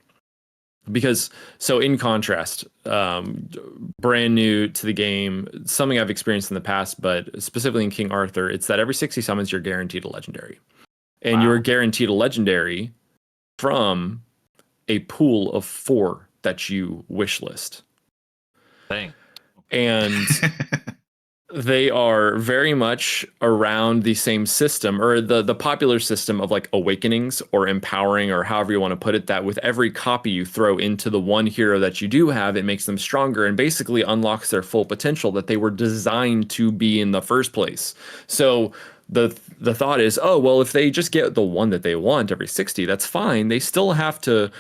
because so in contrast, brand new to the game, something I've experienced in the past, but specifically in King Arthur, it's that every 60 summons you're guaranteed a legendary. And you're guaranteed a legendary from a pool of 4 that you wish list. Dang. And they are very much around the same system, or the popular system of like awakenings or empowering, or however you want to put it, that with every copy you throw into the one hero that you do have, it makes them stronger and basically unlocks their full potential that they were designed to be in the first place. So the thought is, oh, well, if they just get the one that they want every 60, that's fine. They still have to,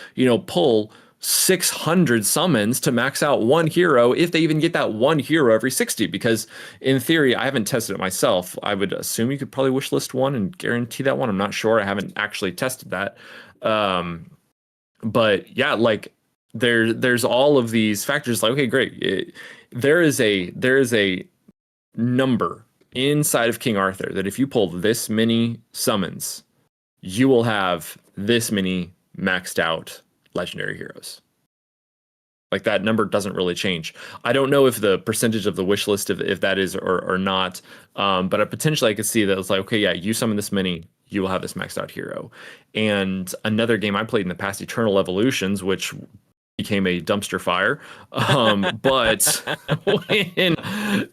pull 600 summons to max out one hero, if they even get that one hero every 60, because in theory, I haven't tested it myself. I would assume you could probably wishlist one and guarantee that one. I'm not sure. I haven't actually tested that. But yeah, like there's all of these factors. Like, okay, great. There is a number inside of King Arthur that if you pull this many summons, you will have this many maxed out legendary heroes. Like that number doesn't really change. I don't know if the percentage of the wish list, if that is or not, but I could see that it's like, okay, yeah, you summon this many, you will have this maxed out hero. And another game I played in the past, Eternal Evolutions, which became a dumpster fire. But when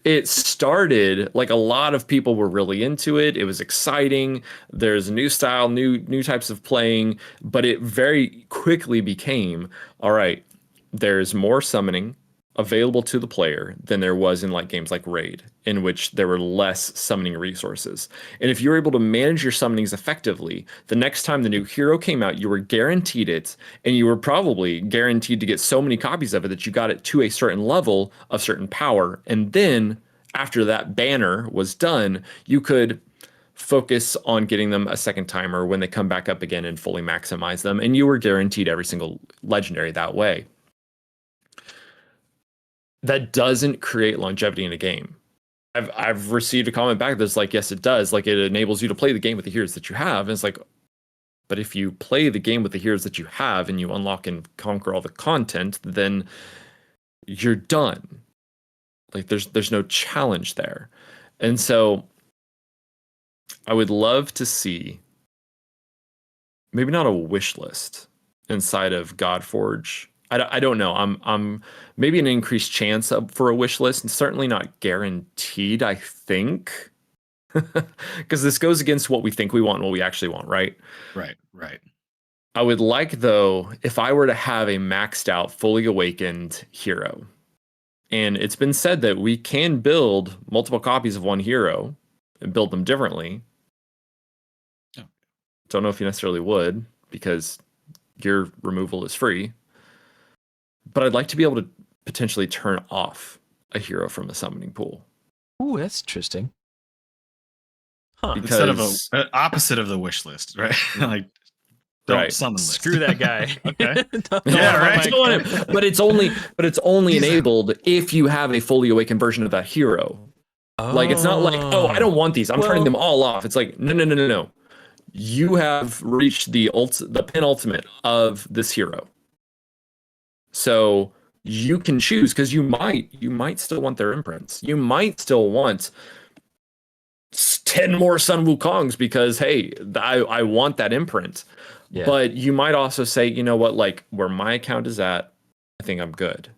it started, like a lot of people were really into it. It was exciting. There's a new style, new types of playing, but it very quickly became, all right, there's more summoning available to the player than there was in like games like Raid, in which there were less summoning resources. And if you're able to manage your summonings effectively, the next time the new hero came out, you were guaranteed it, and you were probably guaranteed to get so many copies of it that you got it to a certain level of certain power. And then after that banner was done, you could focus on getting them a second time or when they come back up again and fully maximize them. And you were guaranteed every single legendary that way. That doesn't create longevity in a game. I've received a comment back that's like, yes, it does. Like, it enables you to play the game with the heroes that you have. And it's like, but if you play the game with the heroes that you have and you unlock and conquer all the content, then you're done. Like, there's no challenge there. And so I would love to see maybe not a wish list inside of Godforge. I don't know. I'm maybe an increased chance for a wish list, and certainly not guaranteed, I think. Because this goes against what we think we want and what we actually want, right? Right. I would like, though, if I were to have a maxed out, fully awakened hero. And it's been said that we can build multiple copies of one hero and build them differently. Oh. Don't know if you necessarily would, because gear removal is free. But I'd like to be able to potentially turn off a hero from the summoning pool. Ooh, that's interesting. Huh. Because, Instead of opposite of the wish list, right? Like, don't Right. summon list. Screw that guy. Okay. Don't Yeah, want right. my- Don't want him. But it's only enabled if you have a fully awakened version of that hero. Like, it's not like, oh, I don't want these, I'm turning them all off. It's like, no. You have reached the penultimate of this hero. So you can choose, because you might still want their imprints. You might still want 10 more Sun Wukongs because, hey, I want that imprint. Yeah. But you might also say, you know what, like, where my account is at, I think I'm good.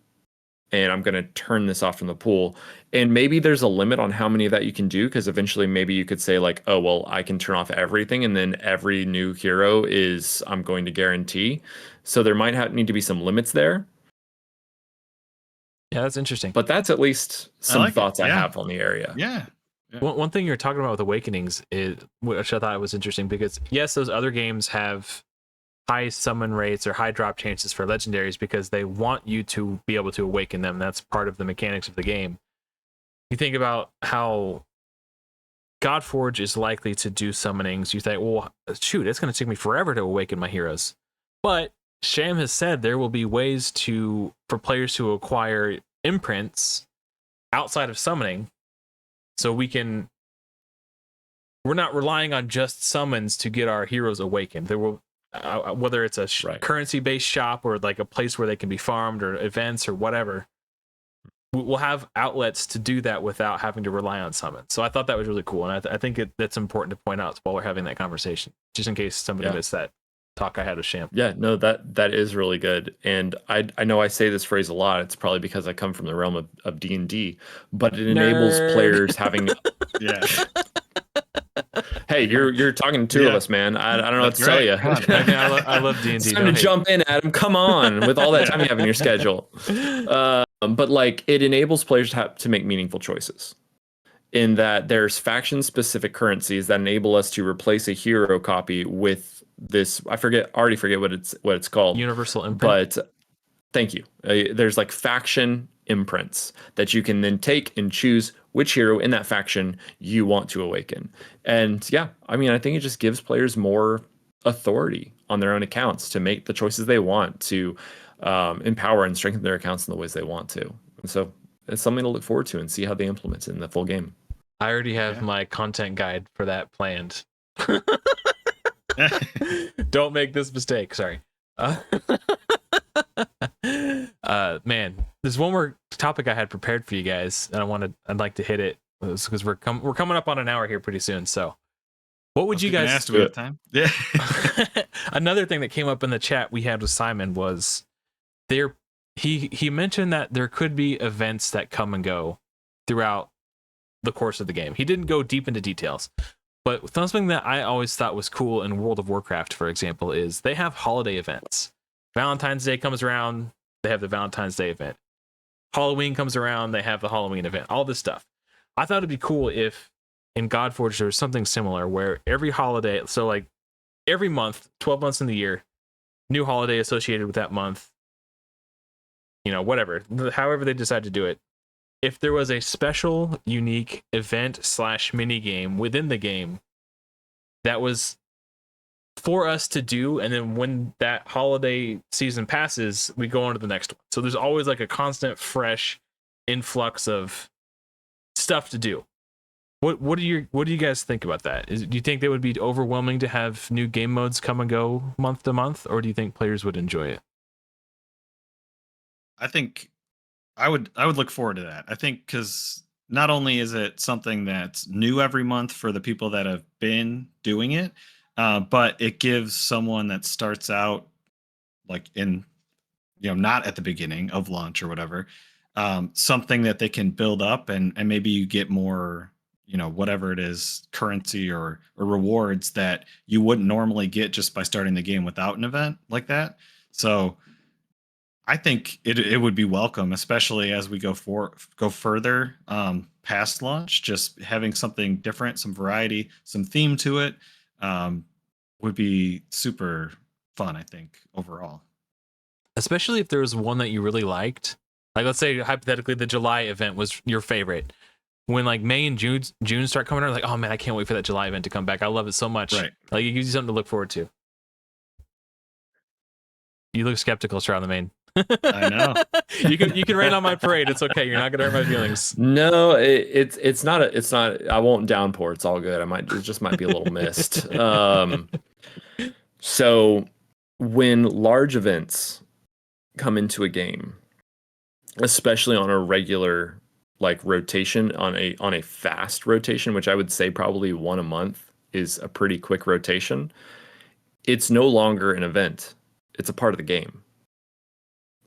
And I'm going to turn this off from the pool. And maybe there's a limit on how many of that you can do, because eventually maybe you could say, like, oh, well, I can turn off everything, and then every new hero I'm going to guarantee. So there might need to be some limits there. Yeah, that's interesting. But that's at least some like it. thoughts I Yeah. have on the area. Yeah. One thing you're talking about with Awakenings is, which I thought was interesting, because yes, those other games have high summon rates or high drop chances for legendaries because they want you to be able to awaken them. That's part of the mechanics of the game. You think about how Godforge is likely to do summonings. You think, well, shoot, it's going to take me forever to awaken my heroes. But Sham has said there will be ways for players to acquire imprints outside of summoning. So we're not relying on just summons to get our heroes awakened. There will, whether it's a currency-based shop or like a place where they can be farmed or events or whatever, we'll have outlets to do that without having to rely on summons. So I thought that was really cool, and I think that's important to point out while we're having that conversation, just in case somebody missed that talk I had with Sham. Yeah, no, that is really good. And I know I say this phrase a lot. It's probably because I come from the realm of D&D, but it enables players having Hey, you're talking to two of us, man. I don't know what to tell you. I love D&D. It's time to jump in, Adam. Come on, with all that time you have in your schedule. But like, it enables players to make meaningful choices. In that there's faction-specific currencies that enable us to replace a hero copy with this. I already forget what it's called. Universal imprint. But thank you. There's like faction imprints that you can then take and choose which hero in that faction you want to awaken. And yeah, I mean, I think it just gives players more authority on their own accounts to make the choices they want, to empower and strengthen their accounts in the ways they want to. And so it's something to look forward to and see how they implement it in the full game. I already have my content guide for that planned. Don't make this mistake. Sorry. Man, there's one more topic I had prepared for you guys, and I'd like to hit it because we're coming up on an hour here pretty soon. So, what would you guys ask me time? Yeah. Another thing that came up in the chat we had with Simon was there he mentioned that there could be events that come and go throughout the course of the game. He didn't go deep into details, but something that I always thought was cool in World of Warcraft, for example, is they have holiday events. Valentine's Day comes around, they have the Valentine's Day event. Halloween comes around, they have the Halloween event. All this stuff. I thought it'd be cool if in Godforge there was something similar where every holiday, so like every month, 12 months in the year, new holiday associated with that month, you know, whatever, however they decide to do it. If there was a special, unique event / mini game within the game that was for us to do, and then when that holiday season passes, we go on to the next one. So there's always like a constant, fresh influx of stuff to do. What do you guys think about that? Do you think that would be overwhelming to have new game modes come and go month to month, or do you think players would enjoy it? I think I would look forward to that. I think because not only is it something that's new every month for the people that have been doing it, but it gives someone that starts out like in, you know, not at the beginning of launch or whatever, something that they can build up, and maybe you get more, you know, whatever it is, currency or rewards that you wouldn't normally get just by starting the game without an event like that. So I think it would be welcome, especially as we go further past launch. Just having something different, some variety, some theme to it, would be super fun, I think, overall. Especially if there was one that you really liked. Like, let's say hypothetically the July event was your favorite. When like May and June start coming around, like, oh man, I can't wait for that July event to come back. I love it so much. Right. Like, it gives you something to look forward to. You look skeptical, Charlemagne. I know. you can rain on my parade. It's okay. You're not gonna hurt my feelings. No, it's not I won't downpour. It's all good. It just might be a little mist. So when large events come into a game, especially on a regular like rotation, on a fast rotation, which I would say probably one a month is a pretty quick rotation, it's no longer an event. It's a part of the game.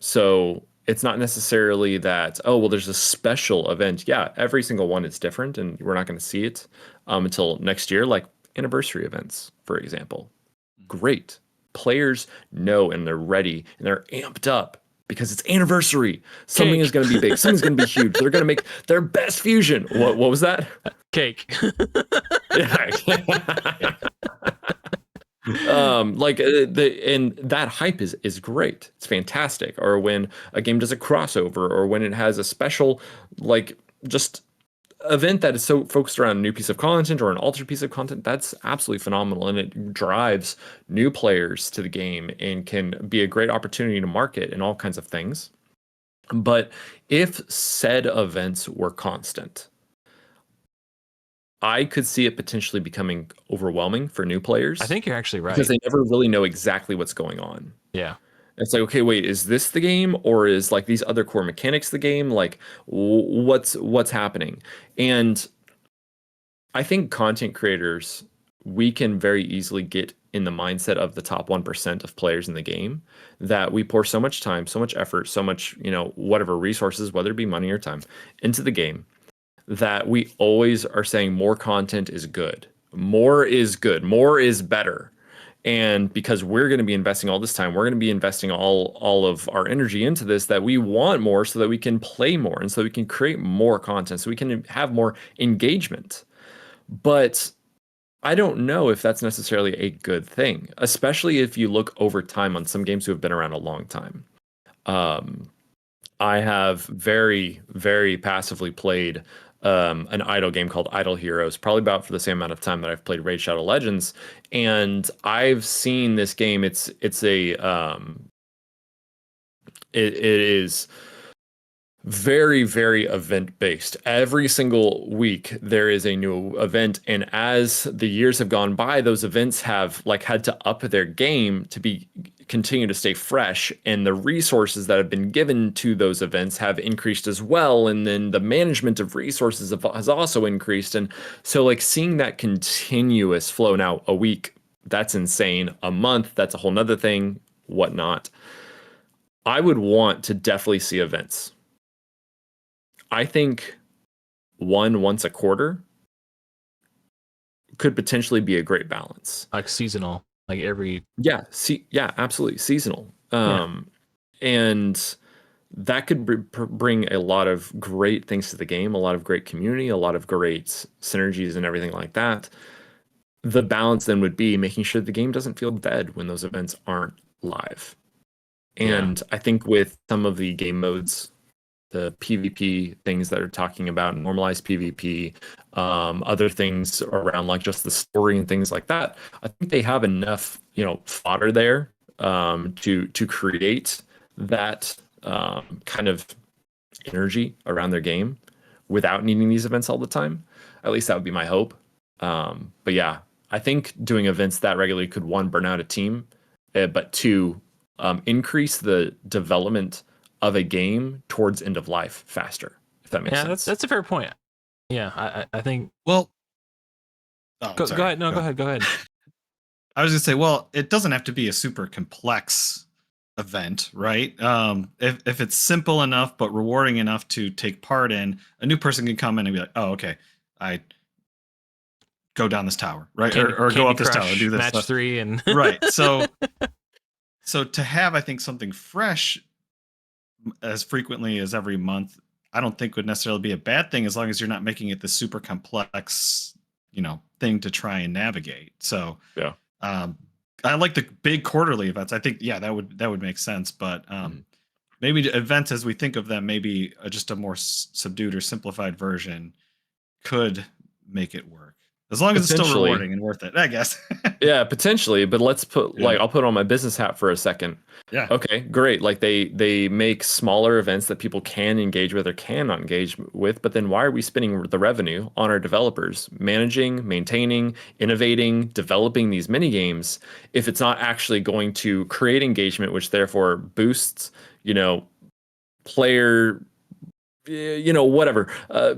So it's not necessarily that, oh, well, there's a special event. Yeah, every single one is different, and we're not going to see it until next year, like anniversary events, for example. Great. Players know, and they're ready, and they're amped up because it's anniversary. Something is going to be big. Something's going to be huge. They're going to make their best fusion. What was that? Cake. And that hype is great. It's fantastic. Or when a game does a crossover, or when it has a special like just event that is so focused around a new piece of content or an altered piece of content, that's absolutely phenomenal, and it drives new players to the game and can be a great opportunity to market and all kinds of things. But if said events were constant, I could see it potentially becoming overwhelming for new players. I think you're actually right. Because they never really know exactly what's going on. Yeah. It's like, okay, wait, is this the game, or is like these other core mechanics the game? Like, what's happening? And I think content creators, we can very easily get in the mindset of the top 1% of players in the game, that we pour so much time, so much effort, so much, you know, whatever resources, whether it be money or time, into the game, that we always are saying more content is good. More is good. More is better. And because we're going to be investing all this time, we're going to be investing all of our energy into this, that we want more so that we can play more, and so we can create more content, so we can have more engagement. But I don't know if that's necessarily a good thing, especially if you look over time on some games who have been around a long time. I have very, very passively played an idle game called Idle Heroes, probably about for the same amount of time that I've played Raid Shadow Legends, and I've seen this game. It is very, very event based. Every single week there is a new event, and as the years have gone by, those events have like had to up their game to continue to stay fresh, and the resources that have been given to those events have increased as well, and then the management of resources has also increased. And so like seeing that continuous flow, now a week, that's insane. A month, that's a whole nother thing, whatnot. I would want to definitely see events. I think once a quarter could potentially be a great balance. Like seasonal, like every. Yeah, absolutely seasonal. And that could bring a lot of great things to the game, a lot of great community, a lot of great synergies and everything like that. The balance then would be making sure the game doesn't feel dead when those events aren't live. And I think with some of the game modes, the PvP things that are talking about normalized PvP, other things around like just the story and things like that, I think they have enough, fodder there to create that kind of energy around their game without needing these events all the time. At least that would be my hope. But yeah, I think doing events that regularly could, one, burn out a team, but two, increase the development of a game towards end of life faster, if that makes sense. That's a fair point. Yeah, I think. Well, go ahead. No, go ahead. I was gonna say, well, it doesn't have to be a super complex event, right? If it's simple enough but rewarding enough to take part in, a new person can come in and be like, oh, okay, I go down this tower, right? Or go up this tower and do this match stuff. 3 and right. So to have, I think, something fresh as frequently as every month, I don't think would necessarily be a bad thing, as long as you're not making it the super complex, thing to try and navigate. So yeah, I like the big quarterly events. I think that would make sense. But maybe events as we think of them, maybe just a more subdued or simplified version could make it work. As long as it's still rewarding and worth it, I guess. Yeah, potentially. But let's put I'll put on my business hat for a second. Yeah. Okay, great. Like they make smaller events that people can engage with or cannot engage with. But then why are we spending the revenue on our developers managing, maintaining, innovating, developing these mini games if it's not actually going to create engagement, which therefore boosts, player, whatever.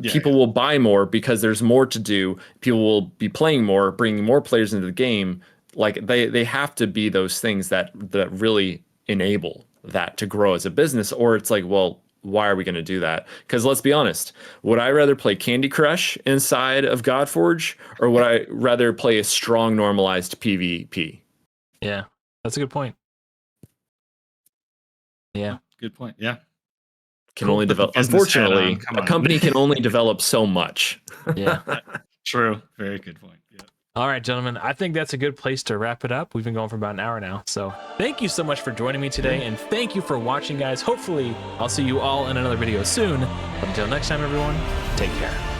People will buy more because there's more to do. People will be playing more, bringing more players into the game. Like they have to be those things that really enable that to grow as a business. Or it's like, well, why are we going to do that? Because let's be honest, would I rather play Candy Crush inside of Godforge, or would I rather play a strong normalized PvP? Yeah, that's a good point. Yeah, good point. Yeah. Can only develop. Unfortunately, a company can only develop so much. Yeah. True. Very good point. Yeah. All right, gentlemen, I think that's a good place to wrap it up. We've been going for about an hour now. So thank you so much for joining me today. And thank you for watching, guys. Hopefully, I'll see you all in another video soon. But until next time, everyone, take care.